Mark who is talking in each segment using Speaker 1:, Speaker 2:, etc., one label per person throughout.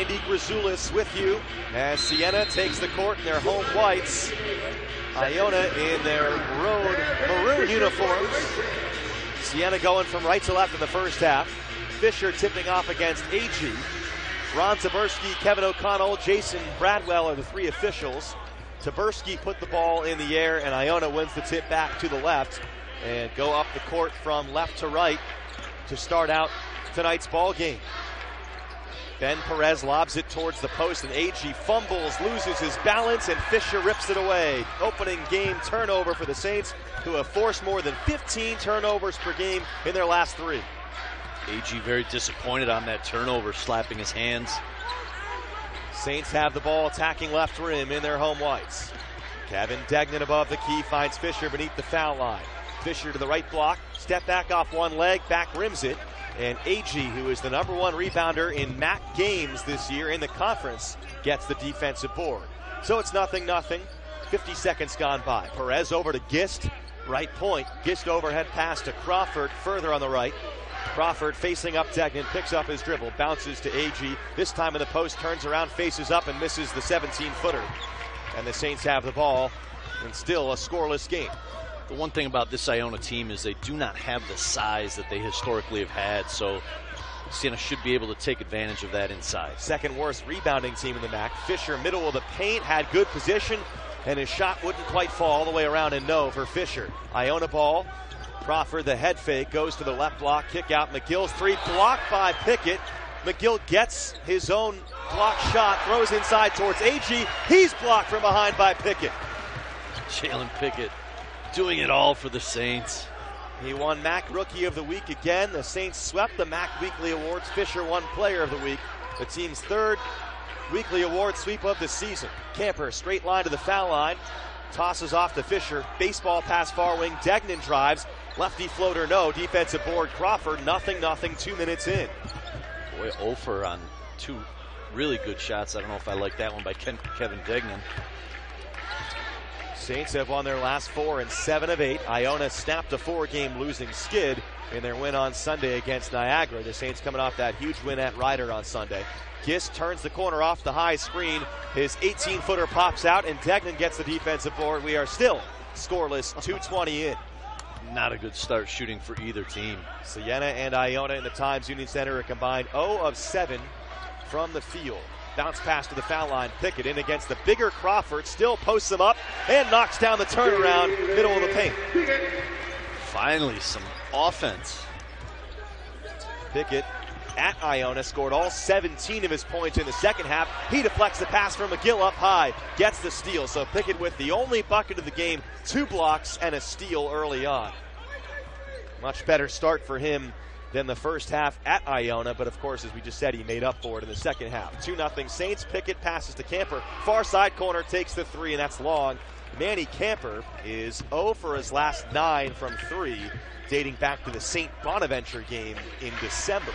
Speaker 1: Andy Grisoulis with you as Siena takes the court in their home whites. Iona in their road maroon uniforms. Siena going from right to left in the first half. Fisher tipping off against AG. Ron Taberski, Kevin O'Connell, Jason Bradwell are the three officials. Taberski put the ball in the air, and Iona wins the tip back to the left and go up the court from left to right to start out tonight's ball game. Ben Perez lobs it towards the post, and AG fumbles, loses his balance, and Fisher rips it away. Opening game turnover for the Saints, who have forced more than 15 turnovers per game in their last three.
Speaker 2: AG very disappointed on that turnover, slapping his hands.
Speaker 1: Saints have the ball attacking left rim in their home whites. Kevin Degnan above the key finds Fisher beneath the foul line. Fisher to the right block, step back off one leg, back rims it. And AG, who is the #1 rebounder in MAC games this year in the conference, gets the defensive board. So it's 0-0. 50 seconds gone by. Perez over to Gist, right point. Gist overhead pass to Crawford, further on the right. Crawford facing up Degnan, picks up his dribble, bounces to AG. This time in the post, turns around, faces up, and misses the 17-footer. And the Saints have the ball, and still a scoreless game.
Speaker 2: The one thing about this Iona team is they do not have the size that they historically have had, so Siena should be able to take advantage of that inside.
Speaker 1: Second worst rebounding team in the MAC. Fisher, middle of the paint, had good position, and his shot wouldn't quite fall all the way around, and no for Fisher. Iona ball. Crawford, the head fake, goes to the left block, kick out. McGill's three, blocked by Pickett. McGill gets his own block shot, throws inside towards AG. He's blocked from behind by Pickett.
Speaker 2: Jalen Pickett doing it all for the Saints.
Speaker 1: He won MAC Rookie of the Week again. The Saints swept the MAC Weekly Awards. Fisher won Player of the Week. The team's third weekly award sweep of the season. Camper, straight line to the foul line. Tosses off to Fisher. Baseball pass far wing. Degnan drives. Lefty floater, no. Defensive board, Crawford. 0-0, 2 minutes in.
Speaker 2: Boy, Ofer on two really good shots. I don't know if I like that one by Kevin Degnan.
Speaker 1: Saints have won their last 4 and 7 of 8. Iona snapped a 4-game losing skid in their win on Sunday against Niagara. The Saints coming off that huge win at Ryder on Sunday. Gist turns the corner off the high screen. His 18-footer pops out, and Degnan gets the defensive board. We are still scoreless, 2:20 in.
Speaker 2: Not a good start shooting for either team.
Speaker 1: Siena and Iona in the Times Union Center are combined 0 of 7 from the field. Bounce pass to the foul line. Pickett in against the bigger Crawford. Still posts him up and knocks down the turnaround, middle of the paint.
Speaker 2: Finally, some offense.
Speaker 1: Pickett at Iona scored all 17 of his points in the second half. He deflects the pass from McGill up high. Gets the steal. So Pickett with the only bucket of the game, 2 blocks and a steal early on. Much better start for him than the first half at Iona, but of course, as we just said, he made up for it in the second half. 2-0 Saints. Pickett passes to Camper. Far side corner, takes the 3, and that's long. Manny Camper is 0 for his last 9 from 3, dating back to the St. Bonaventure game in December.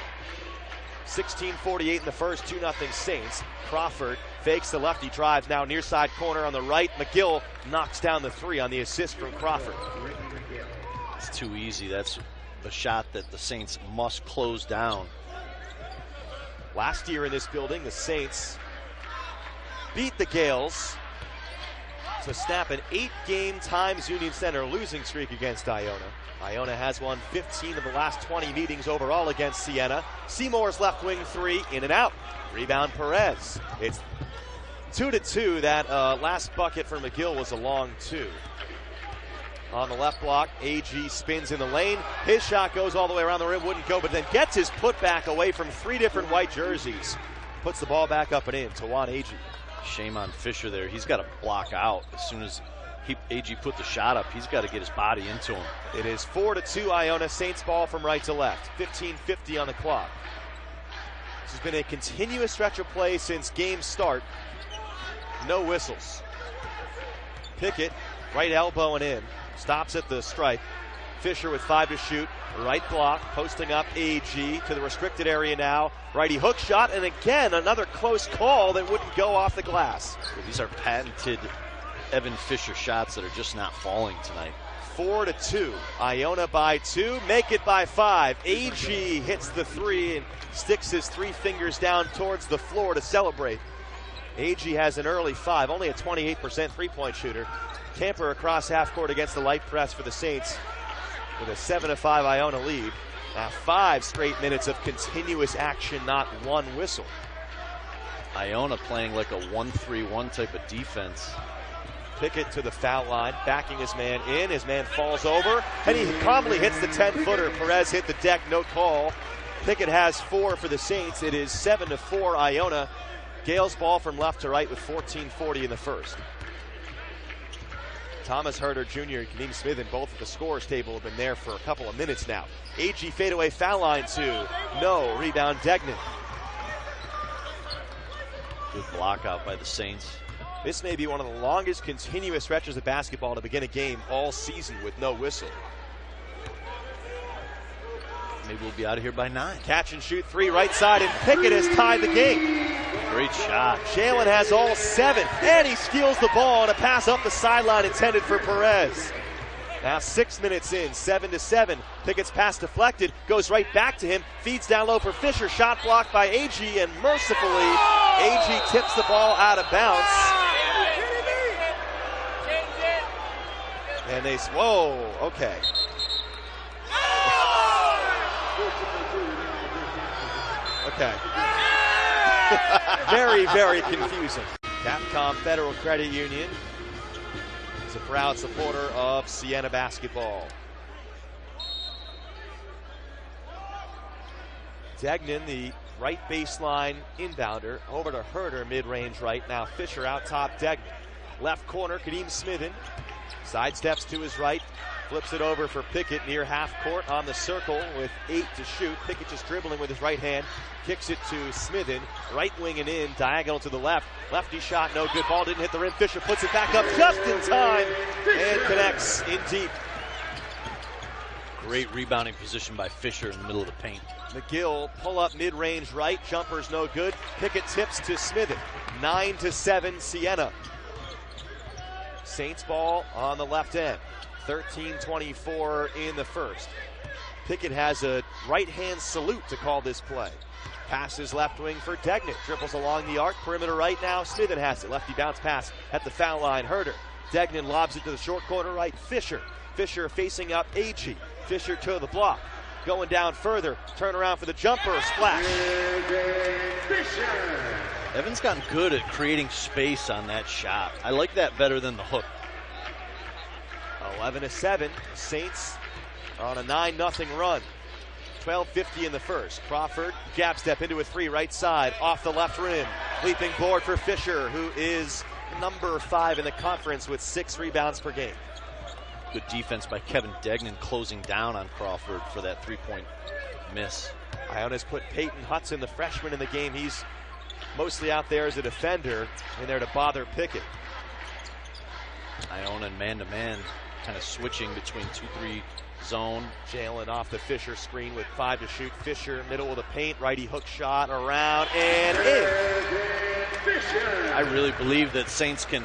Speaker 1: 16:48 in the first, 2-0 Saints. Crawford fakes the lefty, drives now near side corner on the right. McGill knocks down the 3 on the assist from Crawford.
Speaker 2: It's too easy. That's a shot that the Saints must close down.
Speaker 1: Last year in this building, the Saints beat the Gales to snap an 8-game Times Union Center losing streak against Iona. Iona has won 15 of the last 20 meetings overall against Siena. Seymour's left wing 3, in and out. Rebound Perez. It's 2-2. That last bucket for McGill was a long 2. On the left block, AG spins in the lane. His shot goes all the way around the rim, wouldn't go, but then gets his putback away from 3 different white jerseys. Puts the ball back up and in to Juan AG.
Speaker 2: Shame on Fisher there. He's got to block out as soon as AG put the shot up. He's got to get his body into him.
Speaker 1: It is 4-2 Iona. Saints ball from right to left. 15:50 on the clock. This has been a continuous stretch of play since game start. No whistles. Pickett, right elbow and in. Stops at the stripe. Fisher with 5 to shoot. Right block, posting up AG to the restricted area now. Righty hook shot, and again, another close call that wouldn't go off the glass.
Speaker 2: These are patented Evan Fisher shots that are just not falling tonight.
Speaker 1: 4-2. Iona by 2, make it by 5. AG hits the 3 and sticks his 3 fingers down towards the floor to celebrate. AG has an early 5, only a 28% three-point shooter. Camper across half court against the light press for the Saints with a 7-5 Iona lead. Now 5 straight minutes of continuous action, not one whistle.
Speaker 2: Iona playing like a 1-3-1 type of defense.
Speaker 1: Pickett to the foul line, backing his man in. His man falls over, and he calmly hits the 10-footer. Perez hit the deck, no call. Pickett has 4 for the Saints. It is 7-4 Iona. Gales ball from left to right with 14:40 in the first. Thomas Herter Jr. and Kadeem Smith and both at the scorers table have been there for a couple of minutes now. AG fadeaway foul line 2. No. Rebound Degnan.
Speaker 2: Good block out by the Saints.
Speaker 1: This may be one of the longest continuous stretches of basketball to begin a game all season with no whistle.
Speaker 2: Maybe we'll be out of here by 9.
Speaker 1: Catch and shoot 3 right side, and Pickett has tied the game.
Speaker 2: Great shot.
Speaker 1: Jalen has all 7, and he steals the ball on a pass up the sideline intended for Perez. Now 6 minutes in, 7-7. Pickett's pass deflected, goes right back to him, feeds down low for Fisher, shot blocked by AG, and mercifully, AG tips the ball out of bounds. And they, whoa, okay. Okay. Very, very confusing. Capcom Federal Credit Union is a proud supporter of Siena basketball. Degnan, the right baseline inbounder, over to Herter, mid-range right. Now Fisher out top Degnan. Left corner, Kadeem Smithen. Sidesteps to his right, flips it over for Pickett near half court on the circle with 8 to shoot. Pickett just dribbling with his right hand, kicks it to Smithen, right wing and in, diagonal to the left. Lefty shot, no good. Ball didn't hit the rim. Fisher puts it back up just in time and connects in deep.
Speaker 2: Great rebounding position by Fisher in the middle of the paint.
Speaker 1: McGill pull up mid-range right, jumper's no good. Pickett tips to Smithen. 9-7 Siena. Saints ball on the left end. 13:24 in the first. Pickett has a right-hand salute to call this play. Passes left wing for Degnan. Dribbles along the arc. Perimeter right now. Smithen has it. Lefty bounce pass at the foul line. Herter. Degnan lobs it to the short corner right. Fisher. Fisher facing up AG. Fisher to the block. Going down further. Turn around for the jumper. Splash.
Speaker 2: Evan's gotten good at creating space on that shot. I like that better than the hook.
Speaker 1: 11-7. Saints are on a 9-0 run. 12:50 in the first. Crawford jab step into a 3 right side off the left rim. Leaping board for Fisher, who is number 5 in the conference with 6 rebounds per game.
Speaker 2: Good defense by Kevin Degnan closing down on Crawford for that 3-point miss.
Speaker 1: Iona's put Peyton Hudson, the freshman, in the game. He's mostly out there as a defender, in there to bother Pickett.
Speaker 2: Iona and man-to-man kind of switching between 2-3 zone.
Speaker 1: Jalen off the Fisher screen with 5 to shoot. Fisher middle of the paint, righty hook shot around and in.
Speaker 2: I really believe that Saints can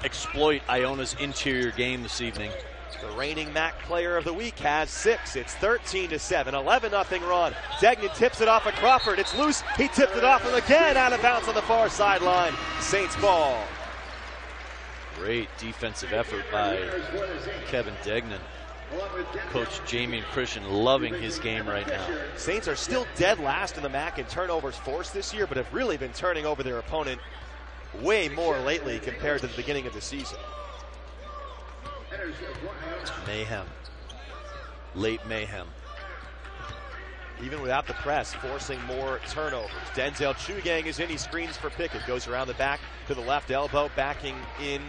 Speaker 2: exploit Iona's interior game this evening.
Speaker 1: The reigning MAC player of the week has 6. It's 13-7, 11-0 run. Degnan tips it off of Crawford. It's loose. He tipped it off and again out of bounds on the far sideline. Saints ball.
Speaker 2: Great defensive effort by Kevin Degnan. Coach Jamie and Christian loving his game right now.
Speaker 1: Saints are still dead last in the MAC in turnovers forced this year, but have really been turning over their opponent way more lately compared to the beginning of the season.
Speaker 2: Mayhem. Late mayhem.
Speaker 1: Even without the press, forcing more turnovers. Denzel Chugang is in. He screens for Pickett. Goes around the back to the left elbow. Backing in.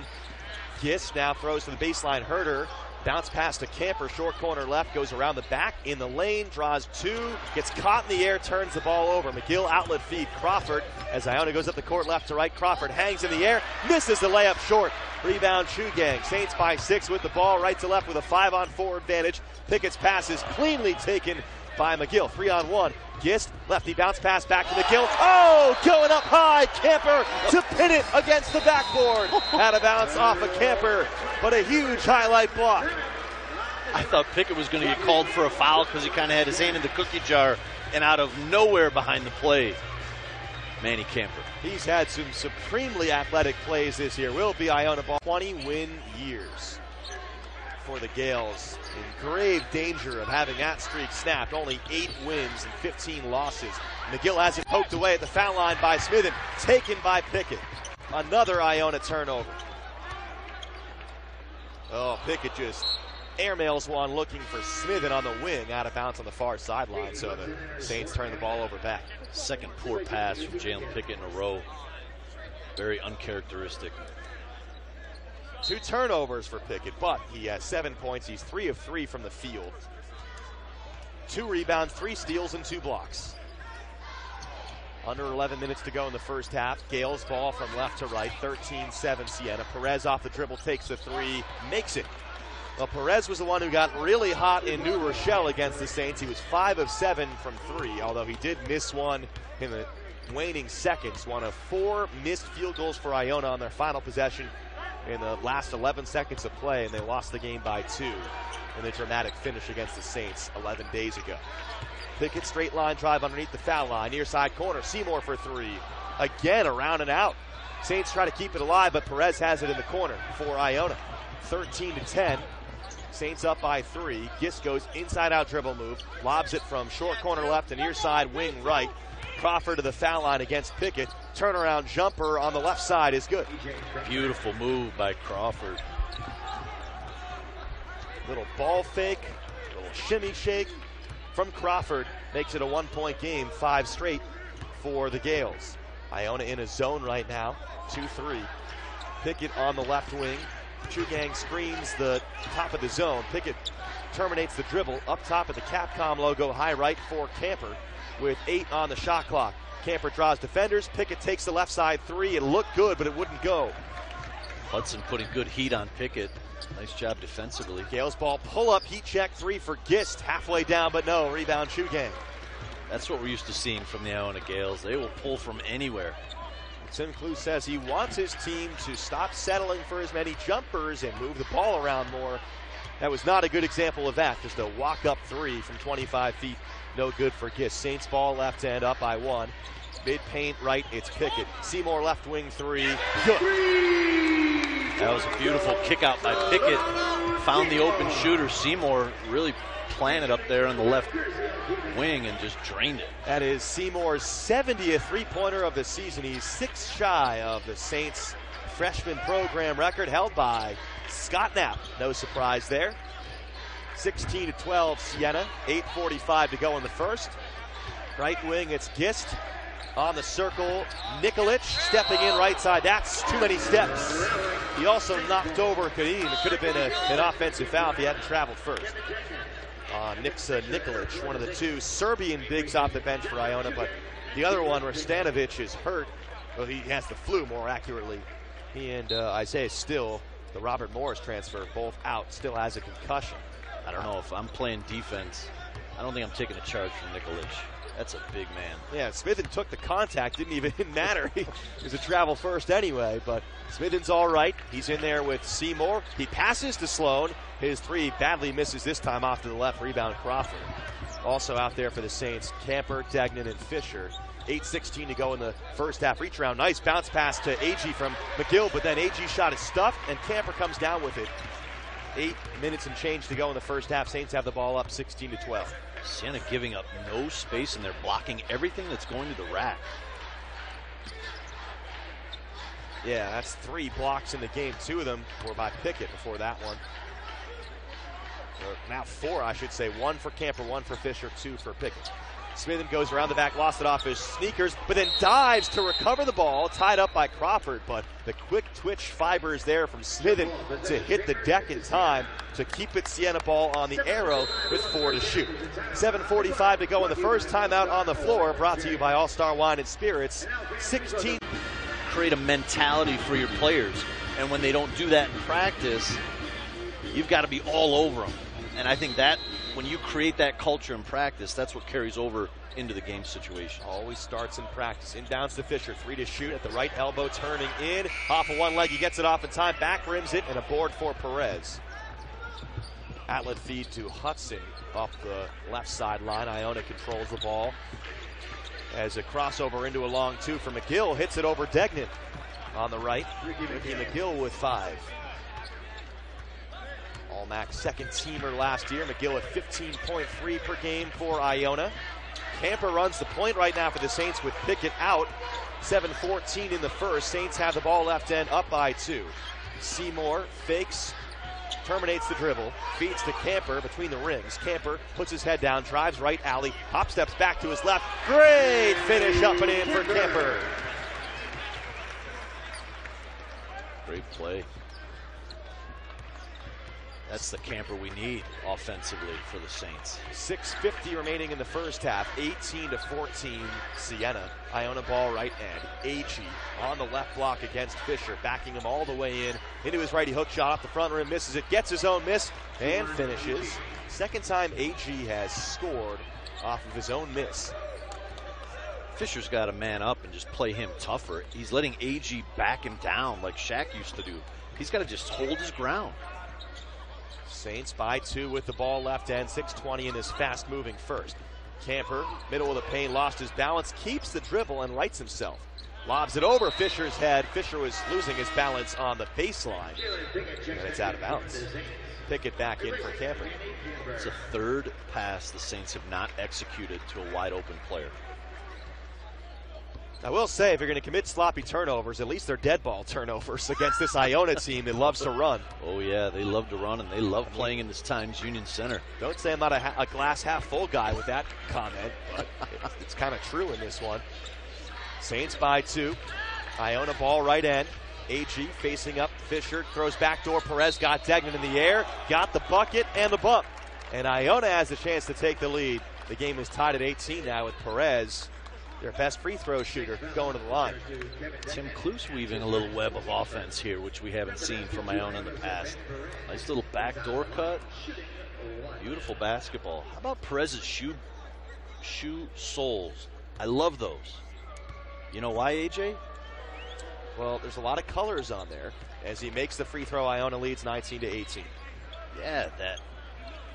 Speaker 1: Gist now throws to the baseline. Herter. Bounce pass to Camper. Short corner left. Goes around the back. In the lane. Draws 2. Gets caught in the air. Turns the ball over. McGill outlet feed. Crawford. As Iona goes up the court left to right. Crawford hangs in the air. Misses the layup short. Rebound Chugang. Saints by 6 with the ball. Right to left with a 5-on-4 advantage. Pickett's pass is cleanly taken by McGill. 3-on-1. Gist, lefty bounce pass back to McGill. Oh, going up high. Camper to pin it against the backboard. Out of bounds off of Camper, but a huge highlight block.
Speaker 2: I thought Pickett was going to get called for a foul because he kind of had his hand in the cookie jar, and out of nowhere behind the play, Manny Camper.
Speaker 1: He's had some supremely athletic plays this year. Will be Iona ball. 20-win years for the Gales. In grave danger of having that streak snapped. Only 8 wins and 15 losses. McGill has it poked away at the foul line by Smithen. Taken by Pickett. Another Iona turnover. Oh, Pickett just airmails one looking for Smithen on the wing, out of bounds on the far sideline, so the Saints turn the ball over back.
Speaker 2: Second poor pass from Jalen Pickett in a row. Very uncharacteristic.
Speaker 1: 2 turnovers for Pickett, but he has 7 points. He's 3 of 3 from the field. 2 rebounds, 3 steals, and 2 blocks. Under 11 minutes to go in the first half. Gales ball from left to right, 13-7 Siena. Perez off the dribble, takes the 3, makes it. Well, Perez was the one who got really hot in New Rochelle against the Saints. He was 5 of 7 from 3, although he did miss one in the waning seconds. One of 4 missed field goals for Iona on their final possession in the last 11 seconds of play, and they lost the game by 2 in the dramatic finish against the Saints 11 days ago. Pickett straight line drive underneath the foul line, near side corner, Seymour for 3. Again, around and out. Saints try to keep it alive, but Perez has it in the corner for Iona. 13-10. Saints up by 3. Gist goes inside out dribble move, lobs it from short corner left to near side wing right. Crawford to the foul line against Pickett. Turnaround jumper on the left side is good.
Speaker 2: Beautiful move by Crawford.
Speaker 1: Little ball fake, little shimmy shake from Crawford. Makes it a 1-point game, 5 straight for the Gales. Iona in a zone right now, 2-3. Pickett on the left wing. Chugang screens the top of the zone. Pickett terminates the dribble up top of the Capcom logo, high right for Camper with 8 on the shot clock. Camper draws defenders. Pickett takes the left side 3. It looked good, but it wouldn't go.
Speaker 2: Hudson putting good heat on Pickett. Nice job defensively.
Speaker 1: Gales ball pull up, heat check 3 for Gist. Halfway down, but no. Rebound Chugang.
Speaker 2: That's what we're used to seeing from the Iona Gales. They will pull from anywhere.
Speaker 1: Tim Clue says he wants his team to stop settling for as many jumpers and move the ball around more. That was not a good example of that. Just a walk-up 3 from 25 feet. No good for Gist. Saints ball left end up by 1. Mid-paint right, it's Pickett. Seymour left wing 3. Good.
Speaker 2: That was a beautiful kick out by Pickett. Found the open shooter. Seymour really planted up there on the left wing and just drained it.
Speaker 1: That is Seymour's 70th three-pointer of the season. He's 6 shy of the Saints freshman program record held by Scott Knapp. No surprise there. 16-12 Siena, 8:45 to go in the first. Right wing, it's Gist. On the circle, Nikolic stepping in right side. That's too many steps. He also knocked over Kadim. It could have been an offensive foul if he hadn't traveled first. Nikolic, one of the 2 Serbian bigs off the bench for Iona, but the other one, Rastanovic, is hurt. Well, he has the flu, more accurately. He and Isaiah Still, the Robert Morris transfer, both out. Still has a concussion.
Speaker 2: I don't know if I'm playing defense. I don't think I'm taking a charge from Nikolic. That's a big man.
Speaker 1: Yeah, Smithen took the contact. Didn't even matter. He was a travel first anyway, but Smithen's all right. He's in there with Seymour. He passes to Sloan. His 3 badly misses this time off to the left. Rebound Crawford. Also out there for the Saints, Camper, Degnan, and Fisher. 8:16 to go in the first half. Reach around. Nice bounce pass to Agee from McGill, but then Agee's shot is stuffed, and Camper comes down with it. 8 minutes and change to go in the first half. Saints have the ball up 16-12.
Speaker 2: Siena giving up no space, and they're blocking everything that's going to the rack.
Speaker 1: Yeah, that's 3 blocks in the game. 2 of them were by Pickett before that one. Or now 4, I should say. 1 for Camper, 1 for Fisher, 2 for Pickett. Smithen goes around the back, lost it off his sneakers, but then dives to recover the ball, tied up by Crawford. But the quick twitch fibers there from Smithen to hit the deck in time to keep it Siena ball on the arrow with 4 to shoot. 7:45 to go in the first. Timeout on the floor, brought to you by All Star Wine and Spirits. 16.
Speaker 2: Create a mentality for your players, and when they don't do that in practice, you've got to be all over them. And I think that when you create that culture in practice, that's what carries over into the game situation.
Speaker 1: Always starts in practice. Inbounds to Fisher. 3 to shoot at the right elbow, turning in. Off of one leg, he gets it off in time. Back rims it, and a board for Perez. Outlet feed to Hudson up the left sideline. Iona controls the ball as a crossover into a long two for McGill. Hits it over Degnan on the right. Ricky McGill with 5. All-MAC second teamer last year. McGill at 15.3 per game for Iona. Camper runs the point right now for the Saints with Pickett out. 7:14 in the first. Saints have the ball left end up by 2. Seymour fakes, terminates the dribble, feeds to Camper between the rings. Camper puts his head down, drives right alley, hop steps back to his left. Great finish up and in for Camper.
Speaker 2: Great play. That's the Camper we need offensively for the Saints.
Speaker 1: 6:50 remaining in the first half. 18-14 Siena. Iona ball right end. AG on the left block against Fisher, backing him all the way in into his righty hook shot off the front rim, misses it, gets his own miss, and finishes. Second time AG has scored off of his own miss.
Speaker 2: Fisher's got to man up and just play him tougher. He's letting AG back him down like Shaq used to do. He's got to just hold his ground.
Speaker 1: Saints by 2 with the ball left end. 6:20 in this fast-moving first. Camper, middle of the paint, lost his balance, keeps the dribble and rights himself. Lobs it over Fisher's head. Fisher was losing his balance on the baseline, and it's out of bounds. Pickett back in for Camper.
Speaker 2: It's a third pass the Saints have not executed to a wide-open player.
Speaker 1: I will say, if you're going to commit sloppy turnovers, at least they're dead ball turnovers against this Iona team that loves to run.
Speaker 2: Oh, yeah, they love to run, and they love playing in this Times Union Center.
Speaker 1: Don't say I'm not a glass half full guy with that comment, but it's kind of true in this one. Saints by 2. Iona ball right end. AG facing up Fisher, throws backdoor. Perez got Degnan in the air, got the bucket and the bump. And Iona has a chance to take the lead. The game is tied at 18 now with Perez, their best free throw shooter, going to the line.
Speaker 2: Tim Kloos weaving a little web of offense here, which we haven't seen from Iona in the past. Nice little backdoor cut. Beautiful basketball. How about Perez's shoe soles? I love those. You know why, AJ?
Speaker 1: Well, there's a lot of colors on there. As he makes the free throw, Iona leads 19-18.
Speaker 2: Yeah, that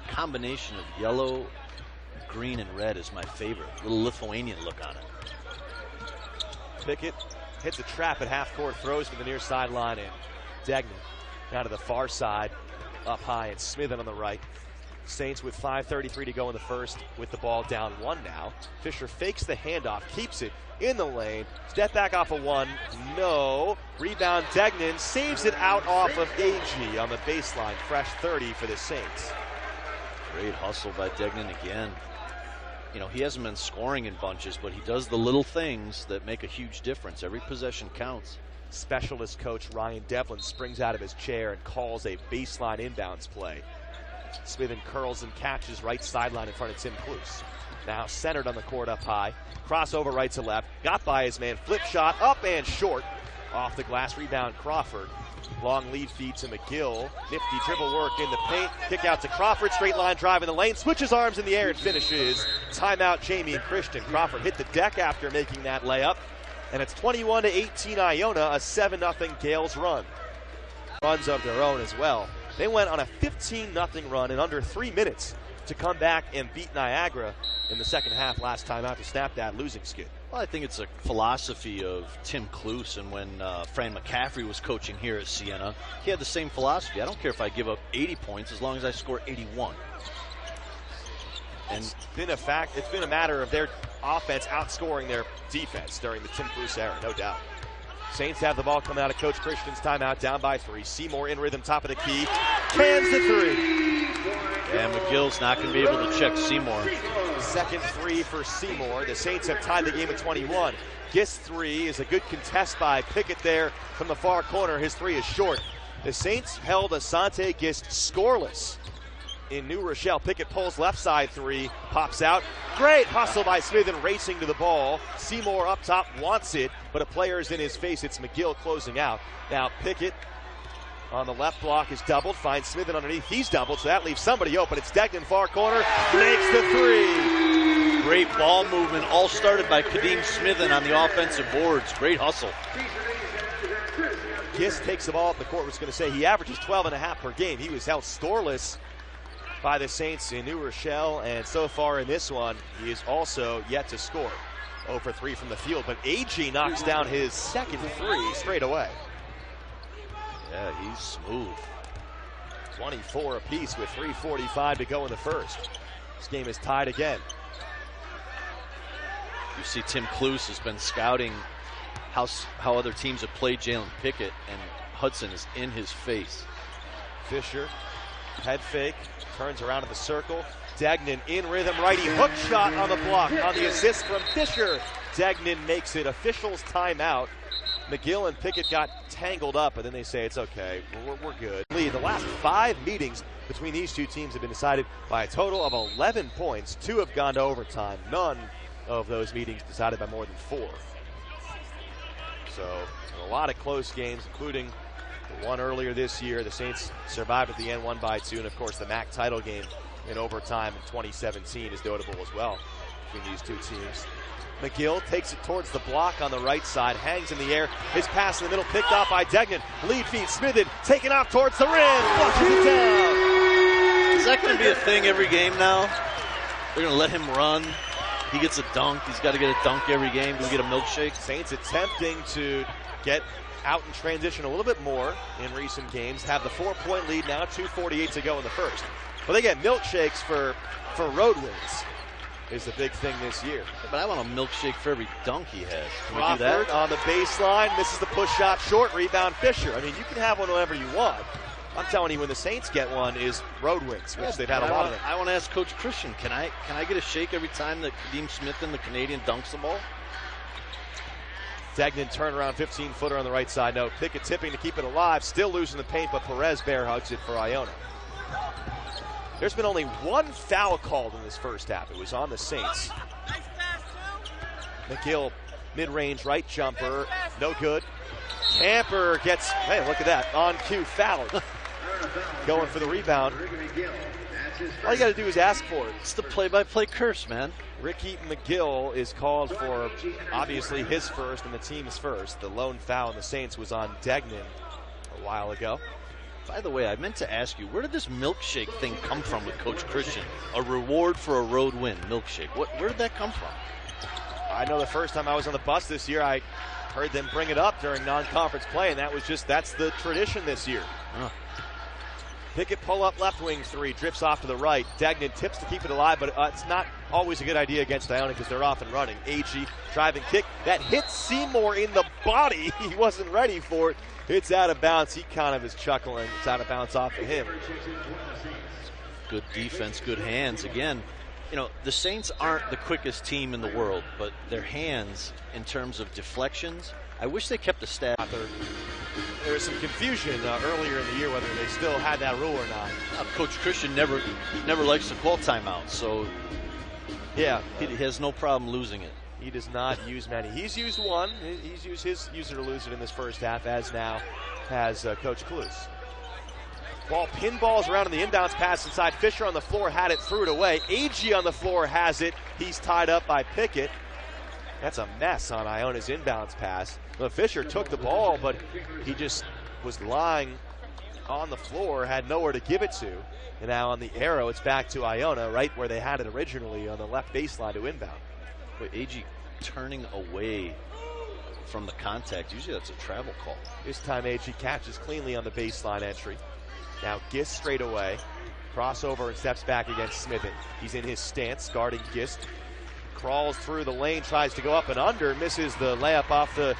Speaker 2: combination of yellow, green, and red is my favorite. Little Lithuanian look on it.
Speaker 1: Pickett hits a trap at half court, throws from the near sideline, and Degnan down to the far side, up high, and Smithen on the right. Saints with 5:33 to go in the first with the ball down 1 now. Fisher fakes the handoff, keeps it in the lane. Step back off of 1, no. Rebound Degnan, saves it out off of AG on the baseline. Fresh 30 for the Saints.
Speaker 2: Great hustle by Degnan again. You know, he hasn't been scoring in bunches, but he does the little things that make a huge difference. Every possession counts.
Speaker 1: Specialist coach Ryan Devlin springs out of his chair and calls a baseline inbounds play. Smithen curls and catches right sideline in front of Tim Kloos. Now centered on the court up high. Crossover right to left. Got by his man. Flip shot up and short. Off the glass, rebound Crawford. Long lead feed to McGill. Nifty dribble work in the paint. Kick out to Crawford. Straight line drive in the lane. Switches arms in the air and finishes. Timeout Jamie and Christian. Crawford hit the deck after making that layup. And it's 21-18 Iona, a 7-0 Gales run. Runs of their own as well. They went on a 15-0 run in under 3 minutes to come back and beat Niagara in the second half last time out to snap that losing skid.
Speaker 2: Well, I think it's a philosophy of Tim Kloos, and when Fran McCaffrey was coaching here at Siena, he had the same philosophy. I don't care if I give up 80 points as long as I score 81. And
Speaker 1: it's been a fact. It's been a matter of their offense outscoring their defense during the Tim Kloos era, no doubt. Saints have the ball coming out of Coach Christian's timeout, down by 3. Seymour in rhythm, top of the key, cans the 3.
Speaker 2: And McGill's not going to be able to check Seymour.
Speaker 1: Second 3 for Seymour. The Saints have tied the game at 21. Gist 3 is a good contest by Pickett there from the far corner. His 3 is short. The Saints held Asante Gist scoreless in New Rochelle. Pickett pulls left side 3, pops out. Great hustle by Smithen racing to the ball. Seymour up top wants it, but a player is in his face. It's McGill closing out. Now Pickett on the left block is doubled, finds Smithen underneath. He's doubled, so that leaves somebody open. It's Degnan, far corner, makes the 3.
Speaker 2: Great ball movement, all started by Kadeem Smithen on the offensive boards. Great hustle.
Speaker 1: Gist takes the ball up the court. Was going to say he averages 12.5 per game. He was held scoreless by the Saints in New Rochelle, and so far in this one, he is also yet to score. 0 for 3 from the field, but AG knocks down his second three straight away.
Speaker 2: Yeah, he's smooth.
Speaker 1: 24 apiece with 3:45 to go in the first. This game is tied again.
Speaker 2: You see Tim Kluse has been scouting how other teams have played Jalen Pickett, and Hudson is in his face.
Speaker 1: Fisher, head fake, turns around in the circle. Degnan in rhythm, righty hook shot on the block on the assist from Fisher. Degnan makes it. Officials timeout. McGill and Pickett got tangled up, and then they say it's okay, we're good. The last 5 meetings between these two teams have been decided by a total of 11 points. 2 have gone to overtime. None of those meetings decided by more than 4. So a lot of close games, including the one earlier this year. The Saints survived at the end, won by 2, and of course the MAC title game in overtime in 2017 is notable as well between these two teams. McGill takes it towards the block on the right side, hangs in the air. His pass in the middle picked off by Degnan. Lead feed, Smithen taken off towards the rim, flushes it down.
Speaker 2: Is that going to be a thing every game now? They're going to let him run. He gets a dunk. He's got to get a dunk every game. Do we get a milkshake?
Speaker 1: Saints attempting to get out in transition a little bit more in recent games. Have the 4-point lead now, 2:48 to go in the first. Well, they get milkshakes for road wins is the big thing this year.
Speaker 2: But I want a milkshake for every dunk he has. Can we do
Speaker 1: Crawford
Speaker 2: that?
Speaker 1: on the baseline, misses the push shot, short rebound Fisher. I mean, you can have one whenever you want. I'm telling you, when the Saints get one, is road wins, which they've had a lot of them.
Speaker 2: I want to ask Coach Christian, can I get a shake every time that Kadeem Smithen, the Canadian, dunks the ball?
Speaker 1: Degnan turnaround 15-footer on the right side. No, Pickett tipping to keep it alive. Still losing the paint, but Perez bear hugs it for Iona. There's been only 1 foul called in this first half. It was on the Saints. McGill, mid-range right jumper, no good. Camper gets, hey, look at that, on cue foul. Going for the rebound. All you got to do is ask for it.
Speaker 2: It's the play-by-play curse, man.
Speaker 1: Ricky McGill is called for, obviously, his first and the team's first. The lone foul in the Saints was on Degnan a while ago.
Speaker 2: By the way, I meant to ask you, where did this milkshake thing come from with Coach Christian? A reward for a road win, milkshake. Where did that come from?
Speaker 1: I know the first time I was on the bus this year, I heard them bring it up during non-conference play, and that's the tradition this year.
Speaker 2: Huh.
Speaker 1: Pickett pull up left wing 3, drifts off to the right. Degnan tips to keep it alive, but it's not always a good idea against Iona because they're off and running. AG driving kick that hits Seymour in the body. He wasn't ready for it. It's out of bounds. He kind of is chuckling. It's out of bounds off of him.
Speaker 2: Good defense, good hands. Again, you know, the Saints aren't the quickest team in the world, but their hands in terms of deflections, I wish they kept a stat.
Speaker 1: There was some confusion earlier in the year whether they still had that rule or not.
Speaker 2: Coach Christian never likes to call timeouts, so
Speaker 1: yeah,
Speaker 2: he has no problem losing it.
Speaker 1: He does not use many. He's used one. He's used his user to lose it in this first half, as now has Coach Kluse. Ball pinballs around in the inbounds pass inside. Fisher on the floor had it, threw it away. AG on the floor has it. He's tied up by Pickett. That's a mess on Iona's inbounds pass. Well, Fisher took the ball, but he just was lying on the floor, had nowhere to give it to. And now on the arrow, it's back to Iona, right where they had it originally on the left baseline to inbound.
Speaker 2: Wait, AG turning away from the contact. Usually that's a travel call.
Speaker 1: This time AG catches cleanly on the baseline entry. Now Gist straight away. Crossover and steps back against Smithen. He's in his stance, guarding Gist. Crawls through the lane, tries to go up and under, misses the layup off the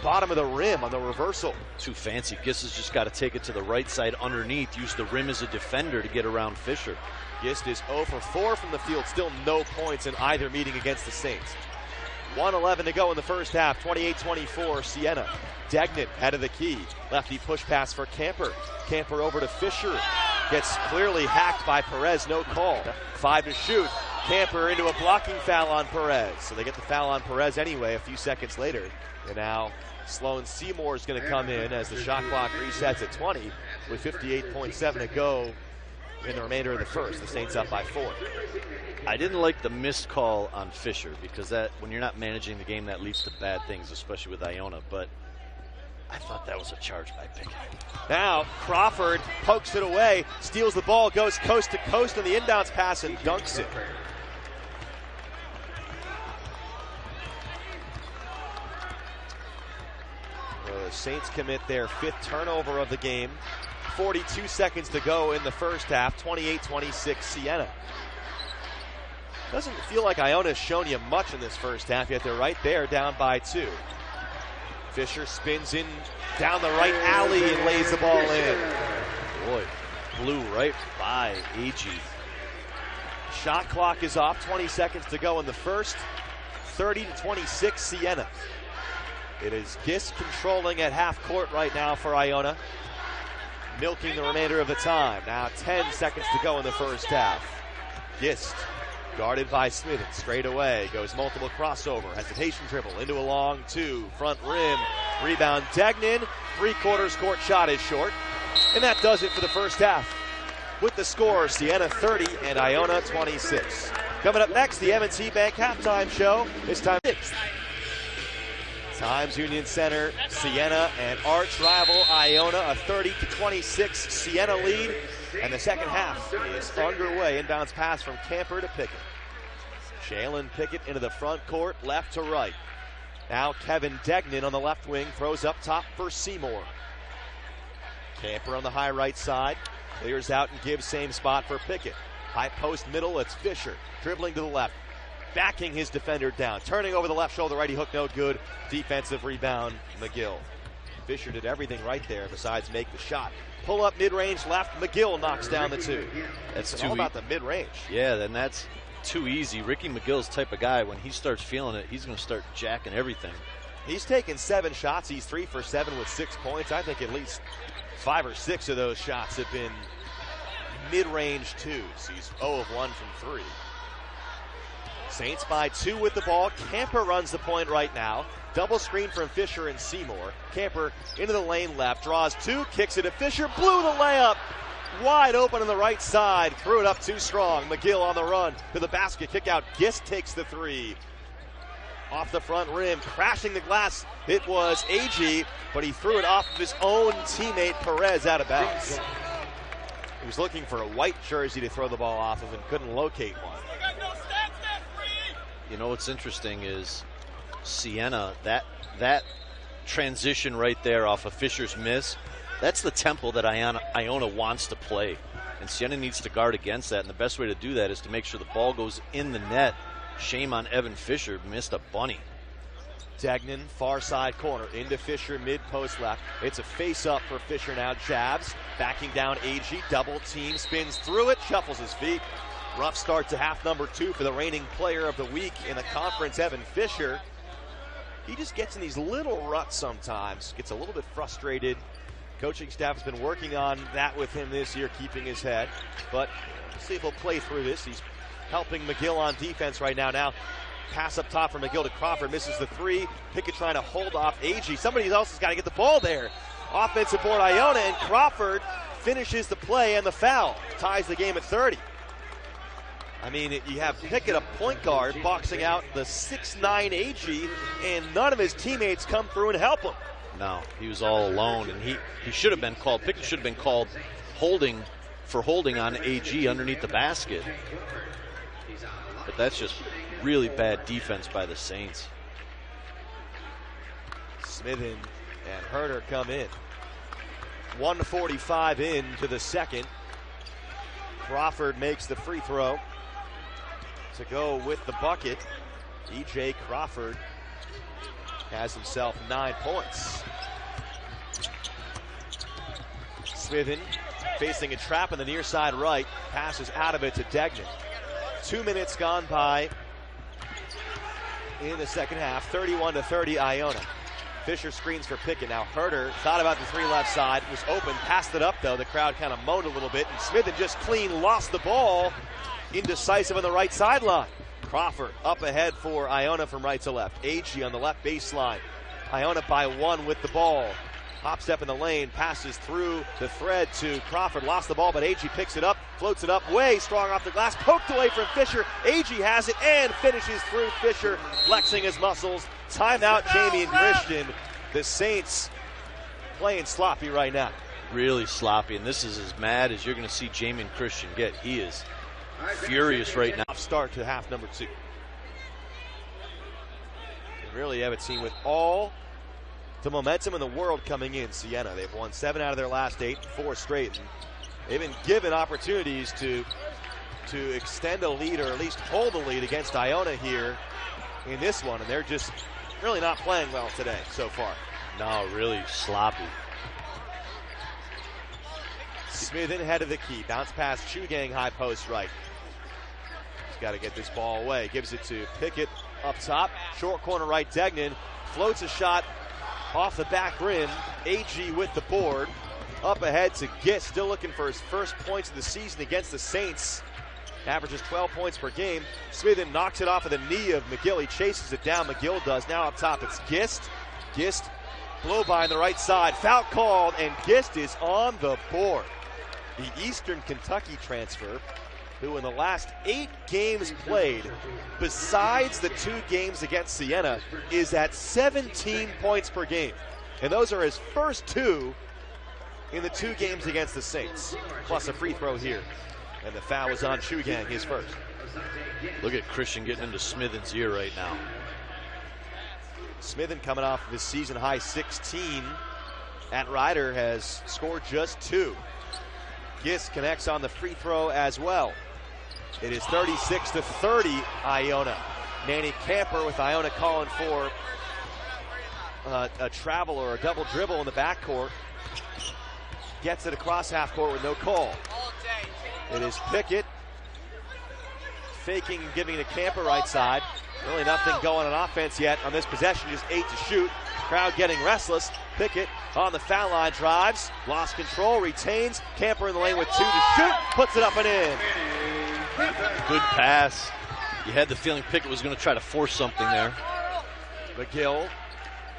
Speaker 1: bottom of the rim on the reversal.
Speaker 2: Too fancy. Gist has just got to take it to the right side underneath, use the rim as a defender to get around Fisher.
Speaker 1: Gist is 0 for 4 from the field, still no points in either meeting against the Saints. 1:11 to go in the first half, 28-24, Siena. Degnan head of the key. Lefty push pass for Camper. Camper over to Fisher. Gets clearly hacked by Perez, no call. 5 to shoot. Camper into a blocking foul on Perez. So they get the foul on Perez anyway a few seconds later. And now Sloan Seymour is going to come in as the shot clock resets at 20 with 58.7 to go in the remainder of the first. The Saints up by 4.
Speaker 2: I didn't like the missed call on Fisher because that when you're not managing the game, that leads to bad things, especially with Iona. But I thought that was a charge by Pickett.
Speaker 1: Now Crawford pokes it away, steals the ball, goes coast to coast on the inbounds pass and dunks it. The Saints commit their 5th turnover of the game. 42 seconds to go in the first half. 28-26 Siena. Doesn't feel like Iona's shown you much in this first half, yet they're right there, down by 2. Fisher spins in down the right alley and lays the ball in.
Speaker 2: Boy, blew right by AG.
Speaker 1: Shot clock is off, 20 seconds to go in the first. 30-26 Siena. It is Gist controlling at half court right now for Iona. Milking the remainder of the time. Now 10 seconds to go in the first half. Gist guarded by Smith, straight away, goes multiple crossover, hesitation dribble, into a long 2, front rim, rebound Degnan, 3/4 court shot is short, and that does it for the first half. With the score, Siena 30 and Iona 26. Coming up next, the M&T Bank halftime show, this time 6th. Times Union Center, Siena and arch rival Iona, a 30-26 Siena lead. And the second half is underway. Inbounds pass from Camper to Pickett. Jalen Pickett into the front court, left to right. Now Kevin Degnan on the left wing throws up top for Seymour. Camper on the high right side, clears out and gives same spot for Pickett. High post middle, it's Fisher dribbling to the left, backing his defender down, turning over the left shoulder, righty hook, no good. Defensive rebound, McGill. Fisher did everything right there besides make the shot. Pull up mid-range left, McGill knocks down the 2.
Speaker 2: That's
Speaker 1: all about the mid-range.
Speaker 2: Yeah, then that's too easy. Ricky McGill's the type of guy, when he starts feeling it, he's going to start jacking everything.
Speaker 1: He's taken 7 shots. He's 3 for 7 with 6 points. I think at least 5 or 6 of those shots have been mid-range 2s. He's 0 of 1 from 3. Saints by 2 with the ball. Camper runs the point right now. Double screen from Fisher and Seymour. Camper into the lane left, draws 2, kicks it to Fisher, blew the layup. Wide open on the right side, threw it up too strong. McGill on the run to the basket, kick out. Gist takes the 3. Off the front rim, crashing the glass. It was AG, but he threw it off of his own teammate Perez out of bounds. He was looking for a white jersey to throw the ball off of and couldn't locate one.
Speaker 2: You know what's interesting is Siena, that transition right there off of Fisher's miss, that's the tempo that Iona wants to play. And Siena needs to guard against that, and the best way to do that is to make sure the ball goes in the net. Shame on Evan Fisher, missed a bunny.
Speaker 1: Degnan, far side corner, into Fisher, mid-post left. It's a face-up for Fisher now, jabs, backing down AG, double team, spins through it, shuffles his feet. Rough start to half number 2 for the reigning player of the week in the conference, Evan Fisher. He just gets in these little ruts sometimes, gets a little bit frustrated. Coaching staff has been working on that with him this year, keeping his head. But we'll see if he'll play through this. He's helping McGill on defense right now. Now, pass up top from McGill to Crawford, misses the 3. Pickett trying to hold off AG. Somebody else has got to get the ball there. Offensive board Iona, and Crawford finishes the play and the foul. Ties the game at 30. I mean, you have Pickett, a point guard, boxing out the 6'9" AG, and none of his teammates come through and help him.
Speaker 2: No, he was all alone, and he should have been called. Pickett should have been called holding on AG underneath the basket. But that's just really bad defense by the Saints.
Speaker 1: Smithen and Herter come in. 1:45 into the second. Crawford makes the free throw to go with the bucket. E.J. Crawford has himself 9 points. Smithen facing a trap on the near side right, passes out of it to Degnan. 2 minutes gone by in the second half, 31-30 Iona. Fisher screens for Pickett. Now Herter thought about the 3 left side, was open, passed it up though. The crowd kind of moaned a little bit, and Smithen just clean lost the ball. Indecisive on the right sideline. Crawford up ahead for Iona from right to left. AG on the left baseline. Iona by 1 with the ball. Hop step in the lane, passes through the thread to Crawford. Lost the ball, but AG picks it up, floats it up, way strong off the glass, poked away from Fisher. AG has it and finishes through Fisher, flexing his muscles. Timeout, Jamie and Christian. The Saints playing sloppy right now.
Speaker 2: Really sloppy, and this is as mad as you're going to see Jamin Christian get. He is furious right now.
Speaker 1: Start to half number 2. You really haven't seen with all the momentum in the world coming in Siena. They've won 7 out of their last 8, 4 straight. And they've been given opportunities to extend a lead or at least hold a lead against Iona here in this one, and they're just really not playing well today so far.
Speaker 2: No, really sloppy.
Speaker 1: Smith in head of the key. Bounce pass, Chugang, high post right. He's got to get this ball away. Gives it to Pickett up top. Short corner right, Degnan. Floats a shot off the back rim. AG with the board. Up ahead to Gist, still looking for his first points of the season against the Saints. Averages 12 points per game. Smith knocks it off of the knee of McGill. He chases it down. McGill does. Now up top, it's Gist. Gist, blow by on the right side. Foul called, and Gist is on the board. The Eastern Kentucky transfer, who in the last 8 games played, besides the 2 games against Siena, is at 17 points per game. And those are his first 2 in the 2 games against the Saints, plus a free throw here. And the foul was on Chugang, his first.
Speaker 2: Look at Christian getting into Smithen's ear right now.
Speaker 1: Smithen coming off of his season high 16 at Ryder has scored just 2. Gist connects on the free throw as well. It is 36-30 Iona. Manny Camper with Iona calling for a travel or a double dribble in the backcourt. Gets it across half court with no call. It is Pickett faking and giving it to Camper right side. Really nothing going on offense yet on this possession, just 8 to shoot. Crowd getting restless. Pickett on the foul line, drives, lost control, retains. Camper in the lane with 2 to shoot, puts it up and in.
Speaker 2: Good pass. You had the feeling Pickett was going to try to force something there.
Speaker 1: McGill,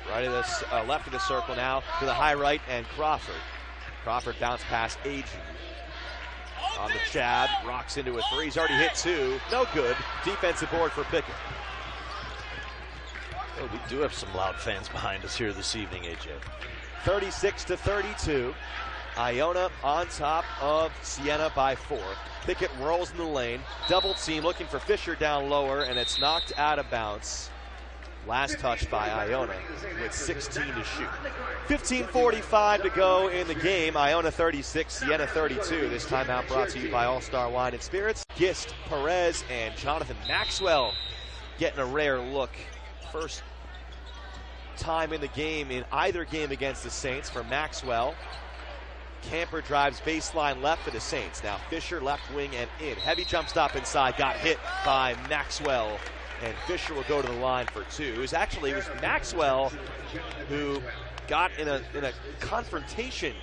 Speaker 1: right of this, left of the circle now to the high right, and Crawford. Crawford bounce pass, AG. On the Chad, rocks into a 3. He's already hit 2. No good. Defensive board for Pickett.
Speaker 2: Oh, we do have some loud fans behind us here this evening, AJ.
Speaker 1: 36-32. Iona on top of Siena by 4. Pickett whirls in the lane. Double team looking for Fisher down lower, and it's knocked out of bounds. Last touch by Iona with 16 to shoot. 15:45 to go in the game. Iona 36, Siena 32. This timeout brought to you by All-Star Wine and Spirits. Gist, Perez, and Jonathan Maxwell getting a rare look. First time in the game in either game against the Saints for Maxwell. Camper drives baseline left for the Saints. Now Fisher left wing and in. Heavy jump stop inside. Got hit by Maxwell. And Fisher will go to the line for 2. It was Maxwell who got in a confrontation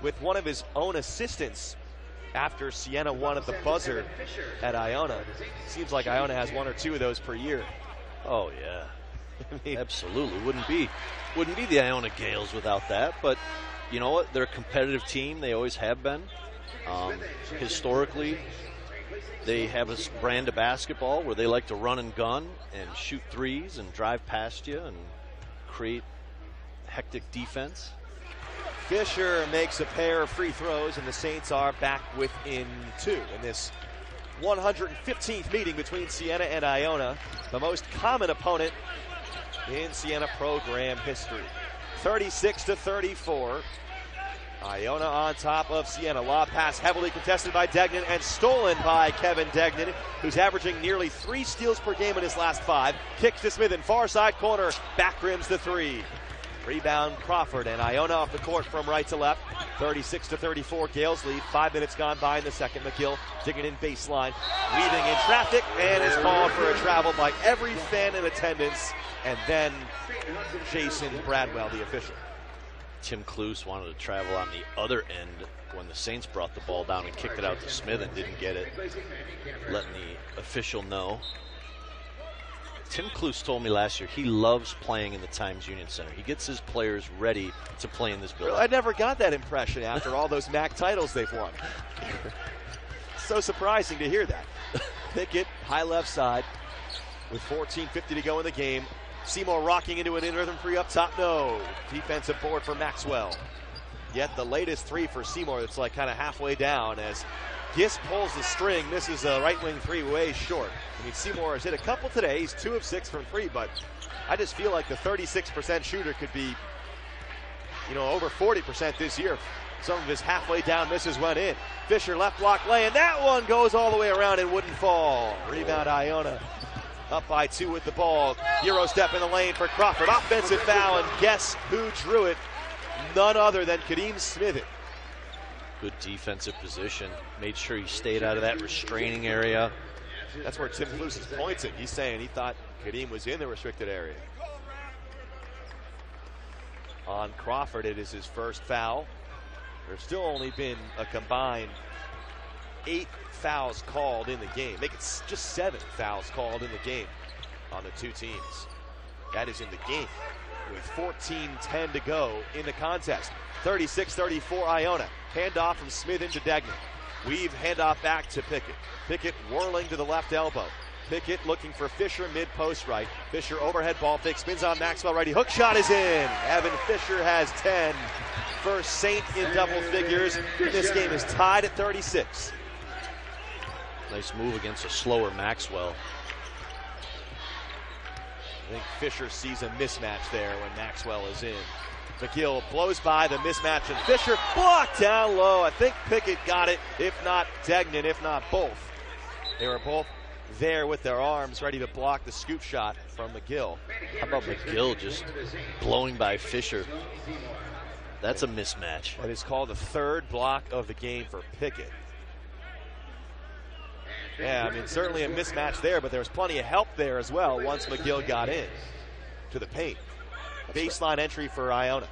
Speaker 1: with one of his own assistants after Siena won at the buzzer at Iona. Seems like Iona has 1 or 2 of those per year.
Speaker 2: Oh yeah, I mean, absolutely. Wouldn't be the Iona Gales without that. But you know what? They're a competitive team. They always have been. Historically, they have a brand of basketball where they like to run and gun and shoot threes and drive past you and create hectic defense.
Speaker 1: Fisher makes a pair of free throws, and the Saints are back within 2 in this 115th meeting between Siena and Iona, the most common opponent in Siena program history. 36-34. Iona on top of Siena. Lob pass heavily contested by Degnan and stolen by Kevin Degnan, who's averaging nearly 3 steals per game in his last 5. Kicks to Smith in far side corner. Back rims the 3. Rebound Crawford, and Iona off the court from right to left. 36-34, Gales lead. 5 minutes gone by in the second. McGill digging in baseline, weaving in traffic, and is called for a travel by every fan in attendance, and then Jason Bradwell, the official.
Speaker 2: Tim Cluse wanted to travel on the other end when the Saints brought the ball down and kicked it out to Smith and didn't get it, letting the official know. Tim Cluse told me last year he loves playing in the Times Union Center. He gets his players ready to play in this building.
Speaker 1: I never got that impression after all those MAC titles they've won. So surprising to hear that. Pickett, high left side, with 14:50 to go in the game. Seymour rocking into an in-rhythm free up top. No. Defensive board for Maxwell. Yet the latest three for Seymour, that's like kind of halfway down as Gist pulls the string, misses a right wing three way short. I mean, Seymour has hit a couple today. He's 2 of 6 from 3, but I just feel like the 36% shooter could be, over 40% this year. Some of his halfway down misses went in. Fisher left block lay, and that one goes all the way around and wouldn't fall. Rebound Iona. Up by 2 with the ball. Euro step in the lane for Crawford. Offensive foul, and guess who drew it? None other than Kadeem Smith.
Speaker 2: Good defensive position. Made sure he stayed out of that restraining area.
Speaker 1: That's where Tim Cluse is pointing. He's saying he thought Kadeem was in the restricted area. On Crawford, it is his first foul. There's still only been a combined 8 fouls called in the game. Make it just 7 fouls called in the game on the two teams. That is in the game with 14:10 to go in the contest. 36-34 Iona. Handoff from Smith into Degnan. Weave handoff back to Pickett. Pickett whirling to the left elbow. Pickett looking for Fisher mid-post right. Fisher overhead ball fake, spins on Maxwell righty. Hook shot is in. Evan Fisher has 10. First Saint in double figures. This game is tied at 36.
Speaker 2: Nice move against a slower Maxwell.
Speaker 1: I think Fisher sees a mismatch there when Maxwell is in. McGill blows by the mismatch, and Fisher blocked down low. I think Pickett got it, if not Degnan, if not both. They were both there with their arms ready to block the scoop shot from McGill.
Speaker 2: How about McGill just blowing by Fisher? That's a mismatch.
Speaker 1: That is called the third block of the game for Pickett. Yeah, I mean, certainly a mismatch there, but there was plenty of help there as well once McGill got in to the paint. Baseline entry for Iona.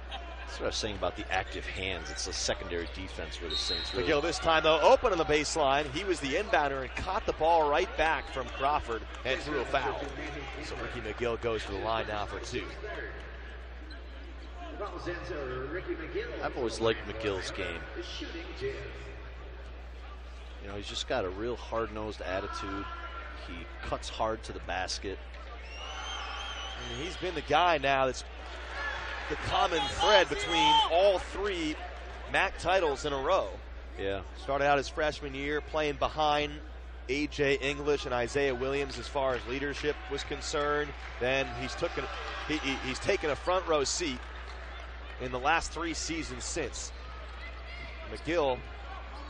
Speaker 2: That's what I was saying about the active hands. It's a secondary defense for the Saints. Really.
Speaker 1: McGill this time, though, open on the baseline. He was the inbounder and caught the ball right back from Crawford and threw a foul. So Ricky McGill goes to the line now for 2.
Speaker 2: I've always liked McGill's game. He's just got a real hard-nosed attitude. He cuts hard to the basket.
Speaker 1: I mean, he's been the guy now that's the common thread between all 3 MAC titles in a row.
Speaker 2: Yeah.
Speaker 1: Started out his freshman year playing behind A.J. English and Isaiah Williams as far as leadership was concerned. Then he's taken a front row seat in the last 3 seasons since. McGill,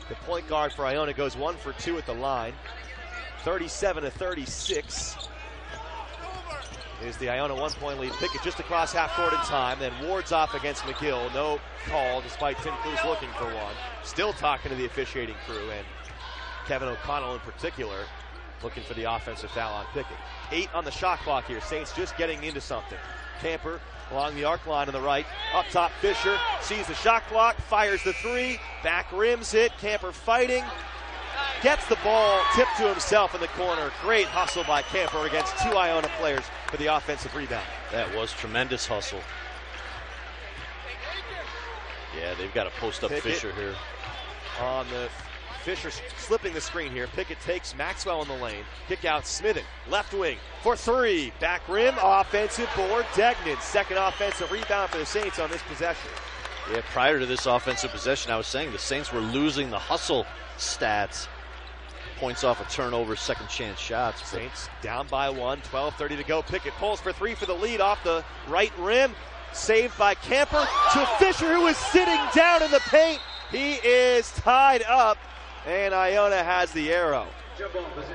Speaker 1: the point guard for Iona, goes 1 for 2 at the line. 37-36 is the Iona 1-point lead. Pickett just across half court in time, then wards off against McGill. No call, despite Tim Cluse looking for one. Still talking to the officiating crew, and Kevin O'Connell in particular looking for the offensive foul on Pickett. 8 on the shot clock here. Saints just getting into something. Camper along the arc line on the right. Up top, Fisher sees the shot clock, fires the 3. Back rim's hit. Camper fighting. Gets the ball tipped to himself in the corner. Great hustle by Camper against 2 Iona players for the offensive rebound.
Speaker 2: That was tremendous hustle. Yeah, they've got to post up
Speaker 1: Pickett
Speaker 2: Fisher here.
Speaker 1: On the Fisher slipping the screen here. Pickett takes Maxwell in the lane. Kick out Smithen. Left wing for 3. Back rim. Offensive board. Degnan. Second offensive rebound for the Saints on this possession.
Speaker 2: Yeah, prior to this offensive possession, I was saying the Saints were losing the hustle stats. Points off a turnover, second chance shots.
Speaker 1: Saints down by 1. 12:30 to go. Pickett pulls for 3 for the lead off the right rim. Saved by Camper to Fisher, who is sitting down in the paint. He is tied up, and Iona has the arrow.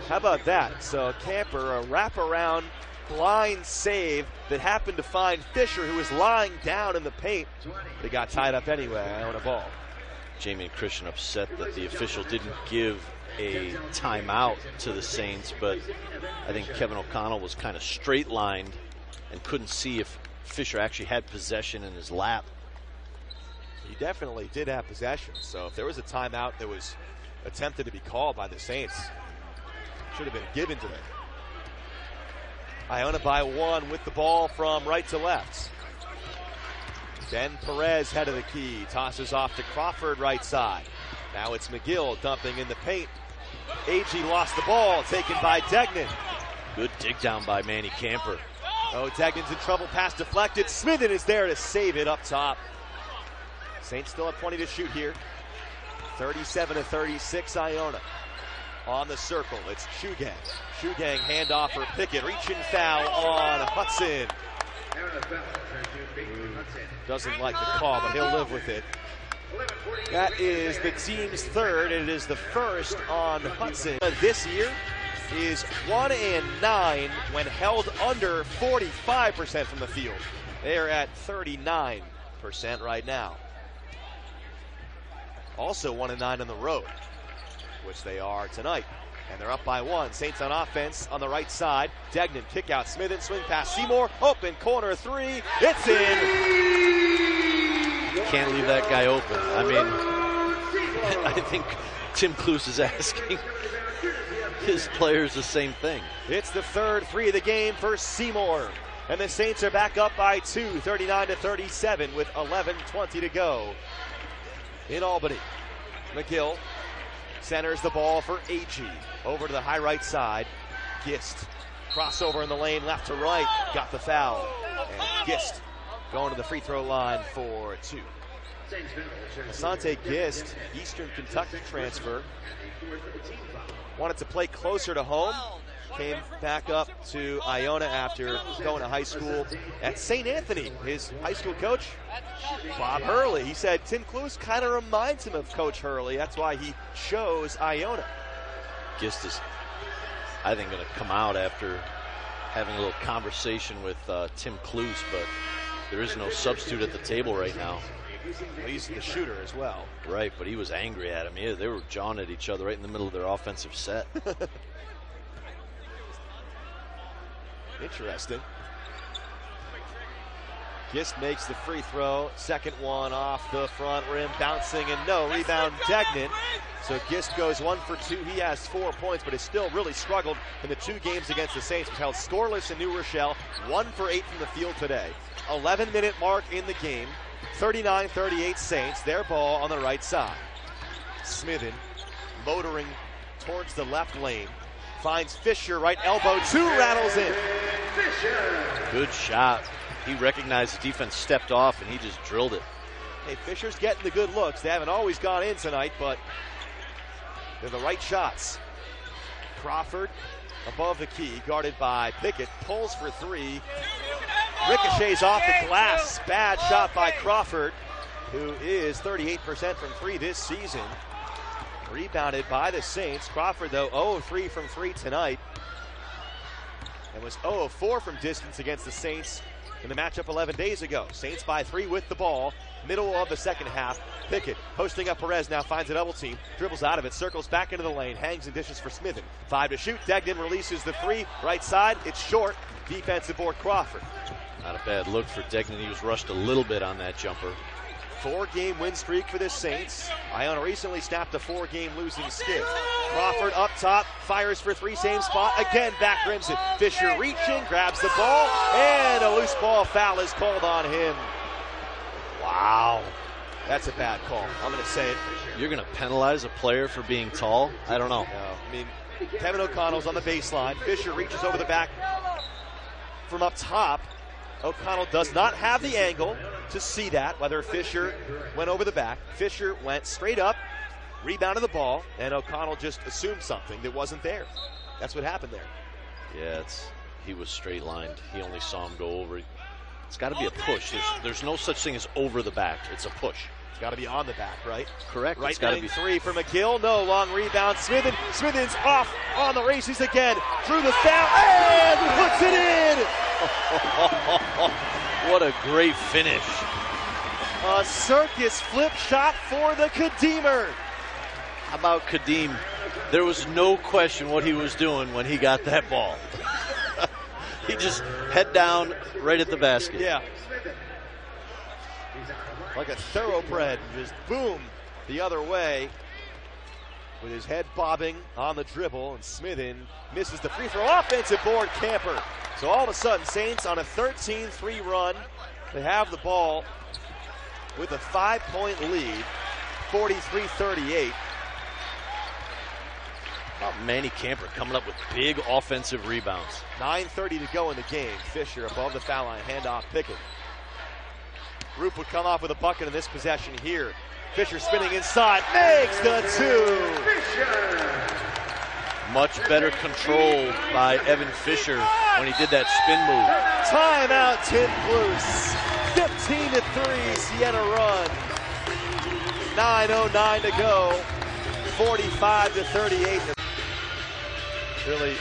Speaker 1: How about that? So Camper, a wraparound blind save that happened to find Fisher, who was lying down in the paint. They got tied up anyway. Iona ball.
Speaker 2: Jamie and Christian upset that the official didn't give a timeout to the Saints, but I think Kevin O'Connell was kind of straight lined and couldn't see if Fisher actually had possession in his lap.
Speaker 1: He definitely did have possession, so if there was a timeout that was attempted to be called by the Saints, it should have been given to them. Iona by 1 with the ball from right to left. Ben Perez head of the key, tosses off to Crawford right side. Now it's McGill dumping in the paint. AG lost the ball, taken by Degnan.
Speaker 2: Good dig down by Manny Camper.
Speaker 1: Oh, Degnan's in trouble, pass deflected. Smithen is there to save it up top. Saints still have 20 to shoot here. 37-36 Iona. On the circle, it's Shugang. Shugang handoff for Pickett. Reaching foul on Hudson. Doesn't like the call, but he'll live with it. That is the team's third, and it is the first on Hudson. This year is 1-9 when held under 45% from the field. They are at 39% right now. Also 1-9 on the road, which they are tonight. And they're up by 1. Saints on offense on the right side. Degnan, kick out, Smithen, swing pass, Seymour, open corner three. It's in.
Speaker 2: Can't leave that guy open. I mean, I think Tim Kluse is asking his players the same thing.
Speaker 1: It's the third three of the game for Seymour. And the Saints are back up by 2, 39-37 with 11:20 to go in Albany. McGill centers the ball for AG. Over to the high right side. Gist. Crossover in the lane, left to right. Got the foul. And Gist going to the free throw line for 2. Asante Gist, Eastern Kentucky transfer. Wanted to play closer to home. Came back up to Iona after going to high school at St. Anthony. His high school coach, Bob Hurley. He said Tim Kluse kind of reminds him of Coach Hurley. That's why he chose Iona.
Speaker 2: Gist is, I think, going to come out after having a little conversation with Tim Kluse, but there is no substitute at the table right now.
Speaker 1: Well, he's the shooter as well.
Speaker 2: Right, but he was angry at him. Yeah, they were jawing at each other right in the middle of their offensive set.
Speaker 1: Interesting. Gist makes the free throw. Second one off the front rim, bouncing and no. Rebound Degnan. So Gist goes 1 for 2. He has 4 points, but has still really struggled in the 2 games against the Saints. Was held scoreless in New Rochelle. 1 for 8 from the field today. 11-minute mark in the game. 39-38 Saints. Their ball on the right side. Smithen motoring towards the left lane. Finds Fisher, right elbow, 2, rattles in.
Speaker 2: Good shot. He recognized the defense stepped off, and he just drilled it.
Speaker 1: Hey, Fisher's getting the good looks. They haven't always gone in tonight, but they're the right shots. Crawford above the key, guarded by Pickett, pulls for 3. Ricochets off the glass. Bad shot by Crawford, who is 38% from 3 this season. Rebounded by the Saints. Crawford, though, 0-3 from 3 tonight. And was 0-4 from distance against the Saints in the matchup 11 days ago. Saints by 3 with the ball. Middle of the second half. Pickett posting up Perez, now finds a double team. Dribbles out of it, circles back into the lane, hangs and dishes for Smithen. 5 to shoot. Degnan releases the 3. Right side, it's short. Defensive board Crawford.
Speaker 2: Not a bad look for Degnan. He was rushed a little bit on that jumper.
Speaker 1: 4-game win streak for the Saints. Iona recently snapped a 4-game losing skid. Crawford up top, fires for 3, same spot. Again, back rims it. Fisher reaching, grabs the ball, and a loose ball foul is called on him. Wow. That's a bad call. I'm going to say it.
Speaker 2: You're going to penalize a player for being tall? I don't know.
Speaker 1: No, I mean, Kevin O'Connell's on the baseline. Fisher reaches over the back from up top. O'Connell does not have the angle to see that, whether Fisher went over the back. Fisher went straight up, rebounded the ball, and O'Connell just assumed something that wasn't there. That's what happened there.
Speaker 2: Yeah, he was straight lined. He only saw him go over. It's got to be a push. There's no such thing as over the back. It's a push.
Speaker 1: It's got to be on the back, right?
Speaker 2: Correct.
Speaker 1: Right wing 3 for McGill. No, long rebound. Smithen's off on the races again. Through the foul and puts it in.
Speaker 2: What a great finish.
Speaker 1: A circus flip shot for the Kadeemer.
Speaker 2: How about Kadeem? There was no question what he was doing when he got that ball. He just head down right at the basket.
Speaker 1: Yeah. Like a thoroughbred, just boom the other way with his head bobbing on the dribble, and Smithen misses the free throw. Offensive board, Camper. So all of a sudden, Saints on a 13-3 run. They have the ball with a 5-point lead, 43-38.
Speaker 2: How about Manny Camper coming up with big offensive rebounds?
Speaker 1: 9:30 to go in the game. Fisher above the foul line, handoff Pickett. Roop would come off with a bucket in this possession here. Fisher spinning inside, makes the two.
Speaker 2: Much better control by Evan Fisher when he did that spin move.
Speaker 1: Timeout, Tim Plus. 15-3, Siena run. 9:09 to go. 45-38. Really,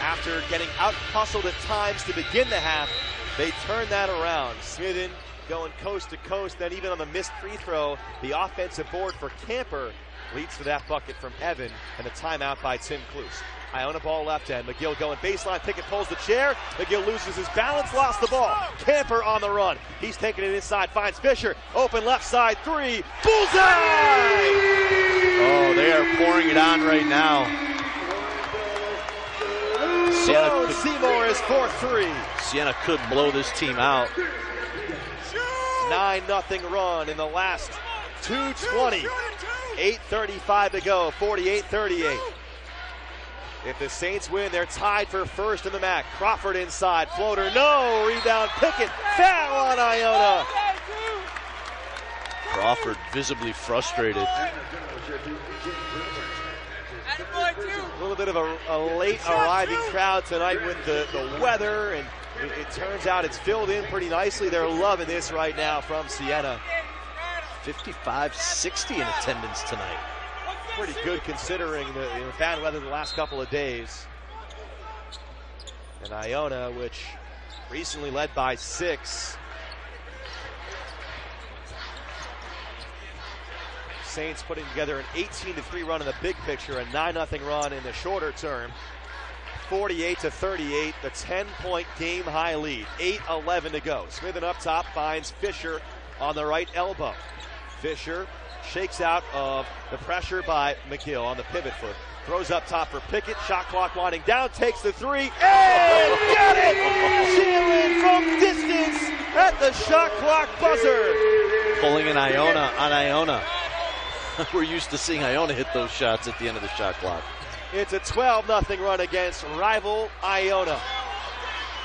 Speaker 1: after getting out-hustled at times to begin the half, they turn that around. Smithen going coast to coast, then even on the missed free throw, the offensive board for Camper leads to that bucket from Evan, and a timeout by Tim Klus. Iona ball left end. McGill going baseline. Pickett pulls the chair. McGill loses his balance, lost the ball. Camper on the run. He's taking it inside, finds Fisher. Open left side three. Bullseye!
Speaker 2: Oh, they are pouring it on right now.
Speaker 1: Seymour is 4-3.
Speaker 2: Siena could blow this team out.
Speaker 1: 9-0 run in the last 2:20. 8:35 to go, 48-38. If the Saints win, they're tied for first in the MAC. Crawford inside, floater, no, rebound, Pickett, foul on Iona.
Speaker 2: Crawford visibly frustrated.
Speaker 1: A little bit of a late arriving crowd tonight with the weather, and it turns out it's filled in pretty nicely. They're loving this right now from Siena.
Speaker 2: 55-60 in attendance tonight.
Speaker 1: Pretty good considering the bad weather the last couple of days. And Iona, which recently led by 6. Saints putting together an 18-3 run in the big picture, a 9-0 run in the shorter term. 48-38, the 10-point game high lead. 8:11 to go. Smithen up top finds Fisher on the right elbow. Fisher shakes out of the pressure by McGill on the pivot foot. Throws up top for Pickett. Shot clock winding down. Takes the three. And got it! Jalen from distance at the shot clock buzzer.
Speaker 2: Pulling an Iona on Iona. We're used to seeing Iona hit those shots at the end of the shot clock.
Speaker 1: It's a 12-0 run against rival Iona.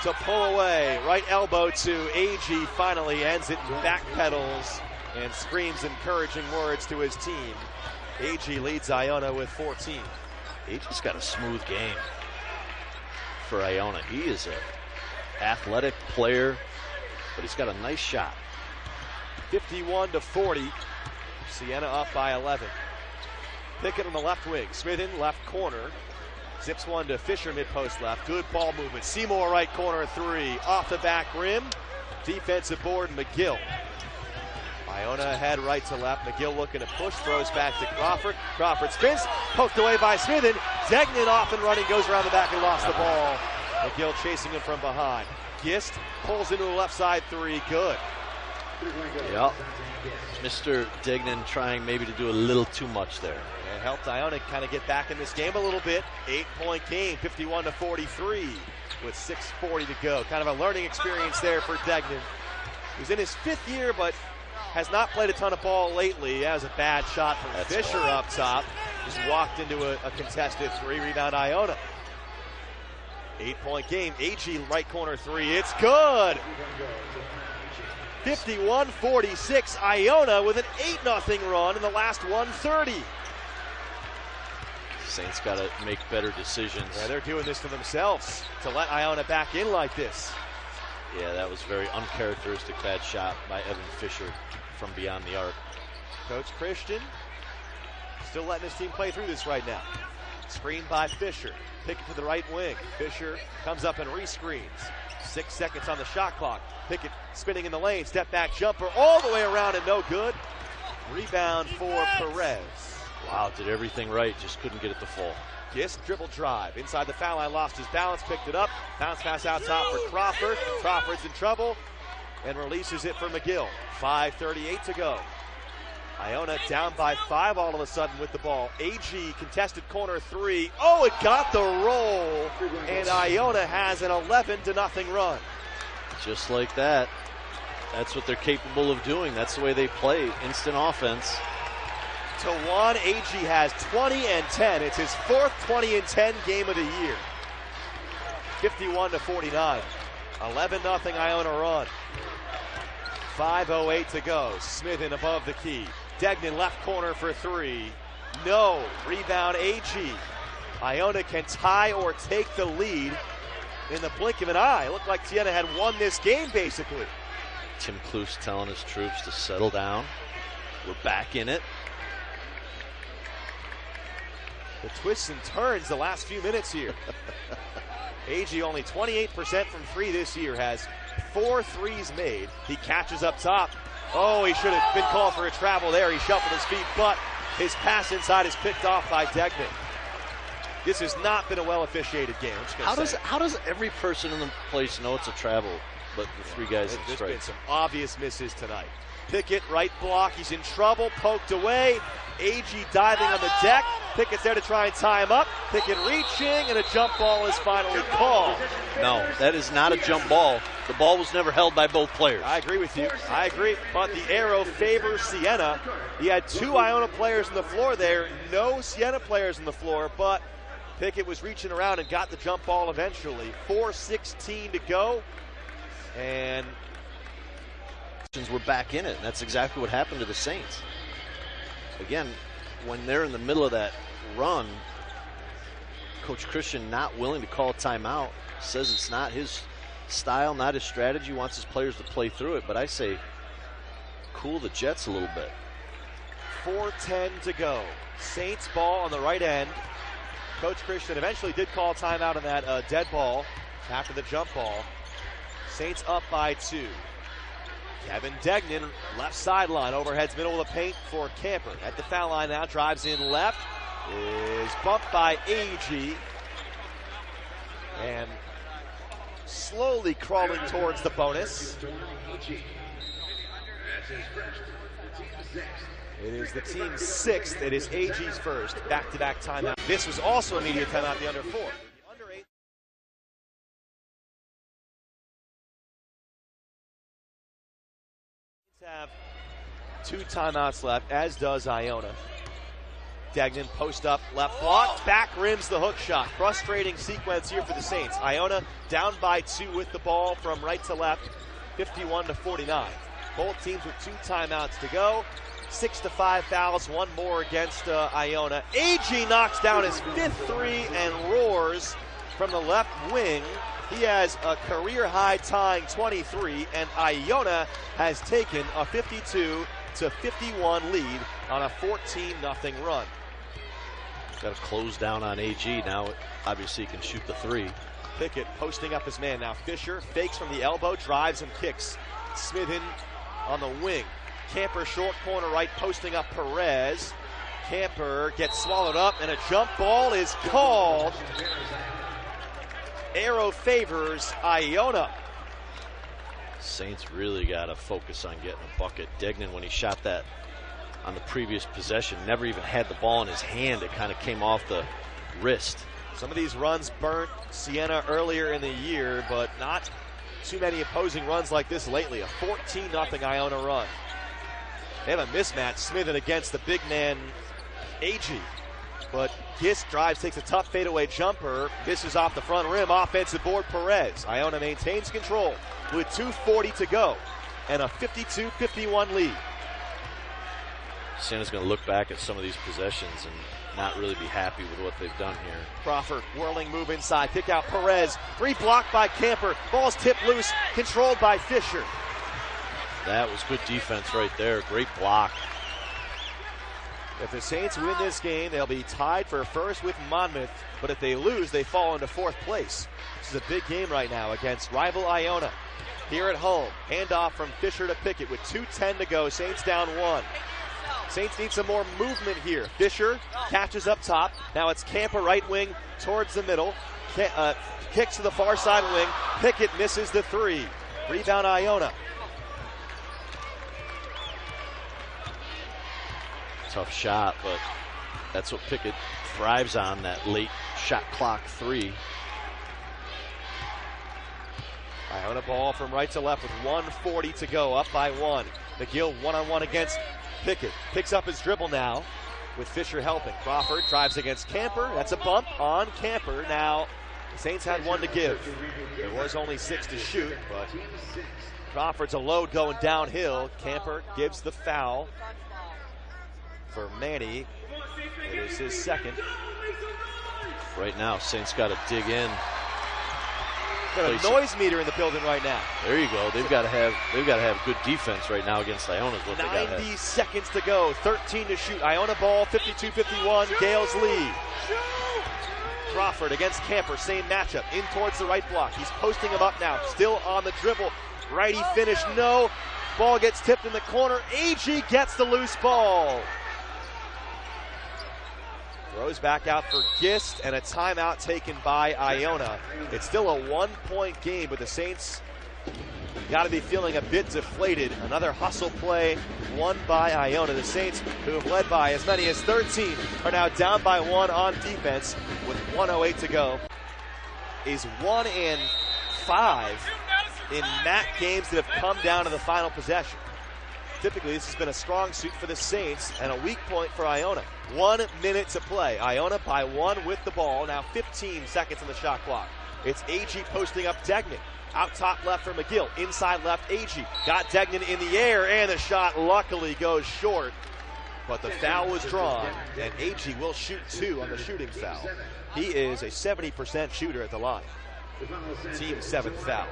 Speaker 1: To pull away. Right elbow to AG. Finally ends it and backpedals and screams encouraging words to his team. AG leads Iona with 14.
Speaker 2: AG's got a smooth game for Iona. He is an athletic player, but he's got a nice shot.
Speaker 1: 51-40. Siena up by 11. Pickett on the left wing. Smithen left corner. Zips one to Fisher mid-post left. Good ball movement. Seymour right corner three. Off the back rim. Defensive board McGill. Iona head right to left. McGill looking to push. Throws back to Crawford. Crawford spins. Poked away by Smithen. Degnan off and running. Goes around the back and lost the ball. McGill chasing him from behind. Gist pulls into the left side three. Good.
Speaker 2: Yep. Mr. Degnan trying maybe to do a little too much there.
Speaker 1: It helped Iona kind of get back in this game a little bit. 8-point game, 51-43 with 6:40 to go. Kind of a learning experience there for Degnan. He's in his 5th year, but has not played a ton of ball lately. That was a bad shot from Fisher up top. Just walked into a contested three. Rebound Iona. 8-point game. AG right corner three. It's good. 51-46. Iona with an 8-0 run in the last 1:30.
Speaker 2: Saints got to make better decisions.
Speaker 1: Yeah, they're doing this to themselves to let Iona back in like this.
Speaker 2: Yeah, that was very uncharacteristic bad shot by Evan Fisher from beyond the arc.
Speaker 1: Coach Christian still letting his team play through this right now. Screen by Fisher. Pickett to the right wing. Fisher comes up and rescreens. 6 seconds on the shot clock. Pickett spinning in the lane. Step back jumper all the way around and no good. Rebound for Perez.
Speaker 2: Wow, did everything right. Just couldn't get it to fall.
Speaker 1: Gist dribble drive. Inside the foul line, lost his balance, picked it up. Bounce pass out top for Crawford. Crawford's in trouble and releases it for McGill. 5:38 to go. Iona down by 5 all of a sudden with the ball. AG contested corner three. Oh, it got the roll. And Iona has an 11-0 run.
Speaker 2: Just like that. That's what they're capable of doing. That's the way they play. Instant offense.
Speaker 1: Tawan AG has 20 and 10. It's his 4th 20 and 10 game of the year. 51-49. 11-0 Iona run. 5:08 to go. Smith in above the key. Degnan left corner for three. No. Rebound AG. Iona can tie or take the lead in the blink of an eye. It looked like Siena had won this game basically.
Speaker 2: Tim Kluse telling his troops to settle down. We're back in it.
Speaker 1: The twists and turns the last few minutes here. AG only 28% from three this year, has 4 threes made. He catches up top. Oh, he should have been called for a travel there. He shuffled his feet, but his pass inside is picked off by Degnan. This has not been a well-officiated game.
Speaker 2: How does every person in the place know it's a travel, but the three guys in
Speaker 1: There's
Speaker 2: straight?
Speaker 1: been some obvious misses tonight. Pickett, right block. He's in trouble. Poked away. AG diving on the deck. Pickett's there to try and tie him up. Pickett reaching, and a jump ball is finally called.
Speaker 2: No, that is not a jump ball. The ball was never held by both players.
Speaker 1: I agree with you. I agree. But the arrow favors Siena. He had 2 Iona players on the floor there. No Siena players on the floor, but Pickett was reaching around and got the jump ball eventually. 4:16 to go. And
Speaker 2: we're back in it. And that's exactly what happened to the Saints. Again, when they're in the middle of that run, Coach Christian not willing to call a timeout, says it's not his style, not his strategy, wants his players to play through it. But I say, cool the Jets a little bit.
Speaker 1: 4:10 to go. Saints ball on the right end. Coach Christian eventually did call timeout on that dead ball after the jump ball. Saints up by 2. Kevin Degnan, left sideline, overheads middle of the paint for Camper. At the foul line now, drives in left, is bumped by AG, and slowly crawling towards the bonus. It is the team's 6th. It is AG's first back-to-back timeout. This was also a media timeout, the under 4. The under 8. Have 2 timeouts left, as does Iona. Degnan post up, left block, back rims the hook shot. Frustrating sequence here for the Saints. Iona down by 2 with the ball from right to left, 51-49. Both teams with 2 timeouts to go. 6-5 fouls, 1 more against Iona. AG knocks down his 5th three and roars from the left wing. He has a career-high tying 23, and Iona has taken a 52-51 lead on a 14-0 run.
Speaker 2: Got to close down on AG now. Obviously, he can shoot the 3.
Speaker 1: Pickett posting up his man. Now Fisher fakes from the elbow, drives and kicks. Smith in on the wing. Camper short corner right, posting up Perez. Camper gets swallowed up, and a jump ball is called. Arrow favors Iona.
Speaker 2: Saints really got to focus on getting a bucket. Degnan, when he shot that on the previous possession, never even had the ball in his hand. It kind of came off the wrist.
Speaker 1: Some of these runs burnt Siena earlier in the year, but not too many opposing runs like this lately. A 14-0 Iona run. They have a mismatch, Smith against the big man, AG. But Gist drives, takes a tough fadeaway jumper. This is off the front rim, offensive board, Perez. Iona maintains control with 2:40 to go and a 52-51 lead.
Speaker 2: Siena's going to look back at some of these possessions and not really be happy with what they've done here.
Speaker 1: Crawford, whirling move inside, kick out Perez. 3 blocked by Camper, ball's tipped loose, controlled by Fisher.
Speaker 2: That was good defense right there, great block.
Speaker 1: If the Saints win this game, they'll be tied for first with Monmouth, but if they lose, they fall into 4th place. This is a big game right now against rival Iona. Here at home, handoff from Fisher to Pickett with 2:10 to go, Saints down 1. Saints need some more movement here. Fisher catches up top. Now it's Camper right wing towards the middle. Kicks to the far side wing. Pickett misses the 3. Rebound Iona.
Speaker 2: Tough shot, but that's what Pickett thrives on, that late shot clock 3.
Speaker 1: Iona ball from right to left with 1:40 to go, up by 1. McGill one-on-one against Pickett. Picks up his dribble now with Fisher helping. Crawford drives against Camper. That's a bump on Camper. Now, the Saints had 1 to give. There was only 6 to shoot, but Crawford's a load going downhill. Camper gives the foul for Manny. It is his second.
Speaker 2: Right now, Saints got to dig in.
Speaker 1: Got a noise meter in the building right now.
Speaker 2: There you go. They've got to have good defense right now against Iona.
Speaker 1: 90 seconds to go. 13 to shoot. Iona ball. 52-51. Gales lead. Crawford against Camper. Same matchup. In towards the right block. He's posting him up now. Still on the dribble. Righty finish. No. Ball gets tipped in the corner. AG gets the loose ball. Throws back out for Gist, and a timeout taken by Iona. It's still a 1-point game, but the Saints got to be feeling a bit deflated. Another hustle play won by Iona. The Saints, who have led by as many as 13, are now down by 1 on defense with 1:08 to go. Is 1-5 in MAC games that have come down to the final possession. Typically, this has been a strong suit for the Saints and a weak point for Iona. 1 minute to play. Iona by 1 with the ball. Now 15 seconds on the shot clock. It's AG posting up Degnan. Out top left for McGill. Inside left, AG. Got Degnan in the air, and the shot luckily goes short. But the foul was drawn, and AG will shoot 2 on the shooting foul. He is a 70% shooter at the line. Team 7th foul.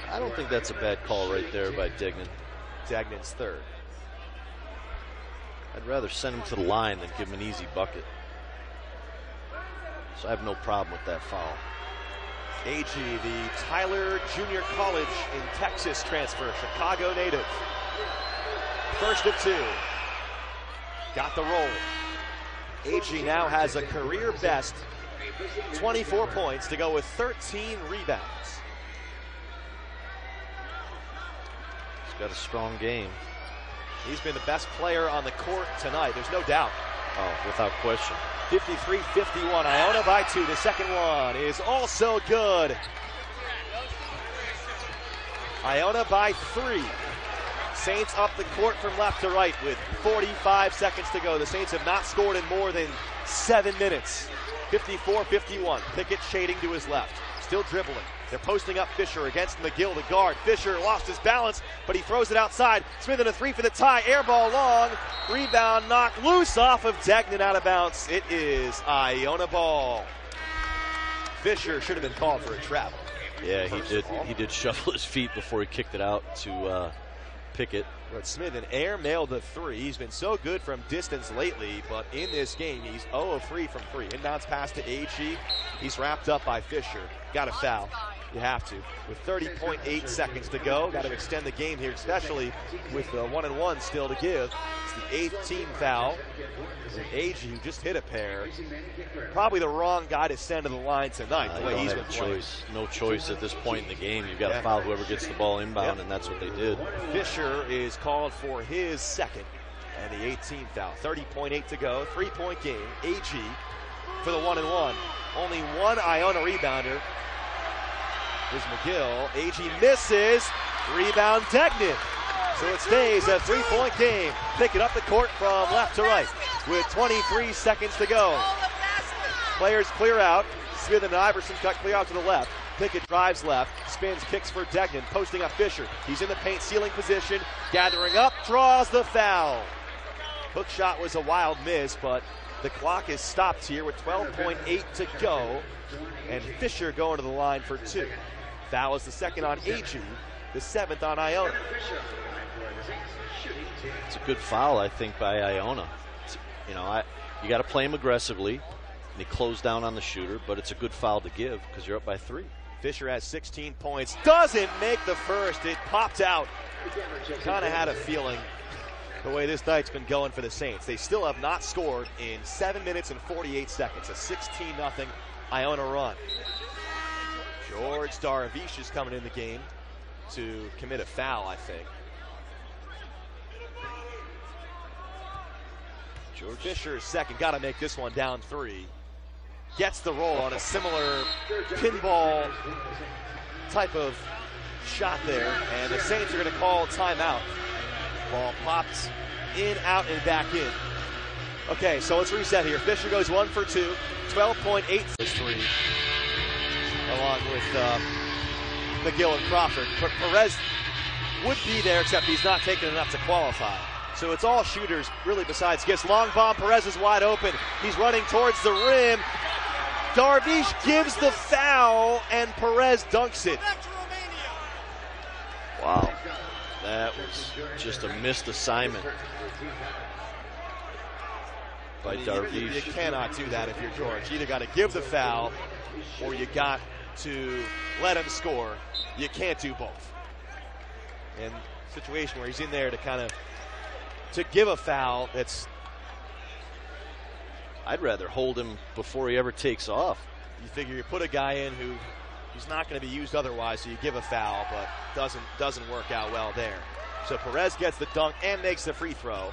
Speaker 2: I don't think that's a bad call right there by Degnan.
Speaker 1: Degnan's third.
Speaker 2: I'd rather send him to the line than give him an easy bucket. So I have no problem with that foul.
Speaker 1: AG, the Tyler Junior College in Texas transfer, Chicago native. First of 2. Got the roll. AG now has a career best 24 points to go with 13 rebounds.
Speaker 2: Got a strong game.
Speaker 1: He's been the best player on the court tonight. There's no doubt.
Speaker 2: Oh, without question.
Speaker 1: 53-51. Iona by 2. The second one is also good. Iona by 3. Saints up the court from left to right with 45 seconds to go. The Saints have not scored in more than 7 minutes. 54-51. Pickett shading to his left. Still dribbling. They're posting up Fisher against McGill, the guard. Fisher lost his balance, but he throws it outside. Smith in a 3 for the tie. Air ball long. Rebound knocked loose off of Degnan, out of bounds. It is Iona ball. Fisher should have been called for a travel.
Speaker 2: Yeah, he did shuffle his feet before he kicked it out to Pickett.
Speaker 1: But Smith in air mailed the 3. He's been so good from distance lately, but in this game, he's 0 of 3 from 3. Inbounds pass to AG. He's wrapped up by Fisher. Got a foul. You have to. With 30.8 seconds to go, got to extend the game here, especially with the 1-and-1 still to give. It's the 8th team foul. And AG, who just hit a pair, probably the wrong guy to send to the line tonight. The way he's been playing.
Speaker 2: No choice at this point in the game. You've got to foul whoever gets the ball inbound, and that's what they did.
Speaker 1: Fisher is called for his second, and the 18th foul. 30.8 to go. 3-point game. AG for the 1-and-1. Only 1 Iona rebounder is McGill. AG misses. Rebound Degnan. So it stays a 3-point game. Pick it up the court from left to right with 23 seconds to go. Players clear out. Smith and Iverson cut clear out to the left. Pickett drives left, spins, kicks for Degnan, posting up Fisher. He's in the paint, ceiling position, gathering up, draws the foul. Hook shot was a wild miss, but the clock is stopped here with 12.8 to go, and Fisher going to the line for 2. Foul is the second on AG, the 7th on Iona.
Speaker 2: It's a good foul, I think, by Iona. You got to play him aggressively, and he closed down on the shooter, but it's a good foul to give because you're up by 3.
Speaker 1: Fisher has 16 points, doesn't make the first. It popped out. Kind of had a feeling the way this night's been going for the Saints. They still have not scored in 7 minutes and 48 seconds. A 16-0 Iona run. George Daravish is coming in the game to commit a foul, I think. George Fisher's second. Got to make this one down 3. Gets the roll on a similar pinball type of shot there, and the Saints are going to call timeout. Ball pops in, out, and back in. Okay, so let's reset here. Fisher goes 1 for 2, 12.8 for 3, along with McGill and Crawford. But Perez would be there, except he's not taking enough to qualify. So it's all shooters, really, besides Gifts. Long bomb, Perez is wide open. He's running towards the rim. Darvish gives the foul, and Perez dunks it.
Speaker 2: Wow. That was just a missed assignment by Darvish.
Speaker 1: You cannot do that if you're George. You either got to give the foul or you got to let him score. You can't do both. And situation where he's in there to kind of to give a foul, that's,
Speaker 2: I'd rather hold him before he ever takes off.
Speaker 1: you figure you put a guy in who's not going to be used otherwise, so you give a foul, but doesn't work out well there. So Perez gets the dunk and makes the free throw.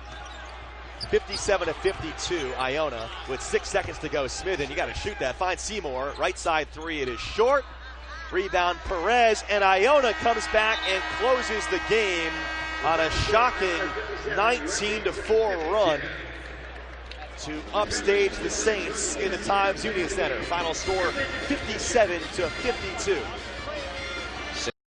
Speaker 1: 57-52, Iona with 6 seconds to go. Smith, and you got to shoot that. Finds Seymour, right side three. It is short. Rebound Perez, and Iona comes back and closes the game on a shocking 19-4 run to upstage the Saints in the Times Union Center. Final score 57-52.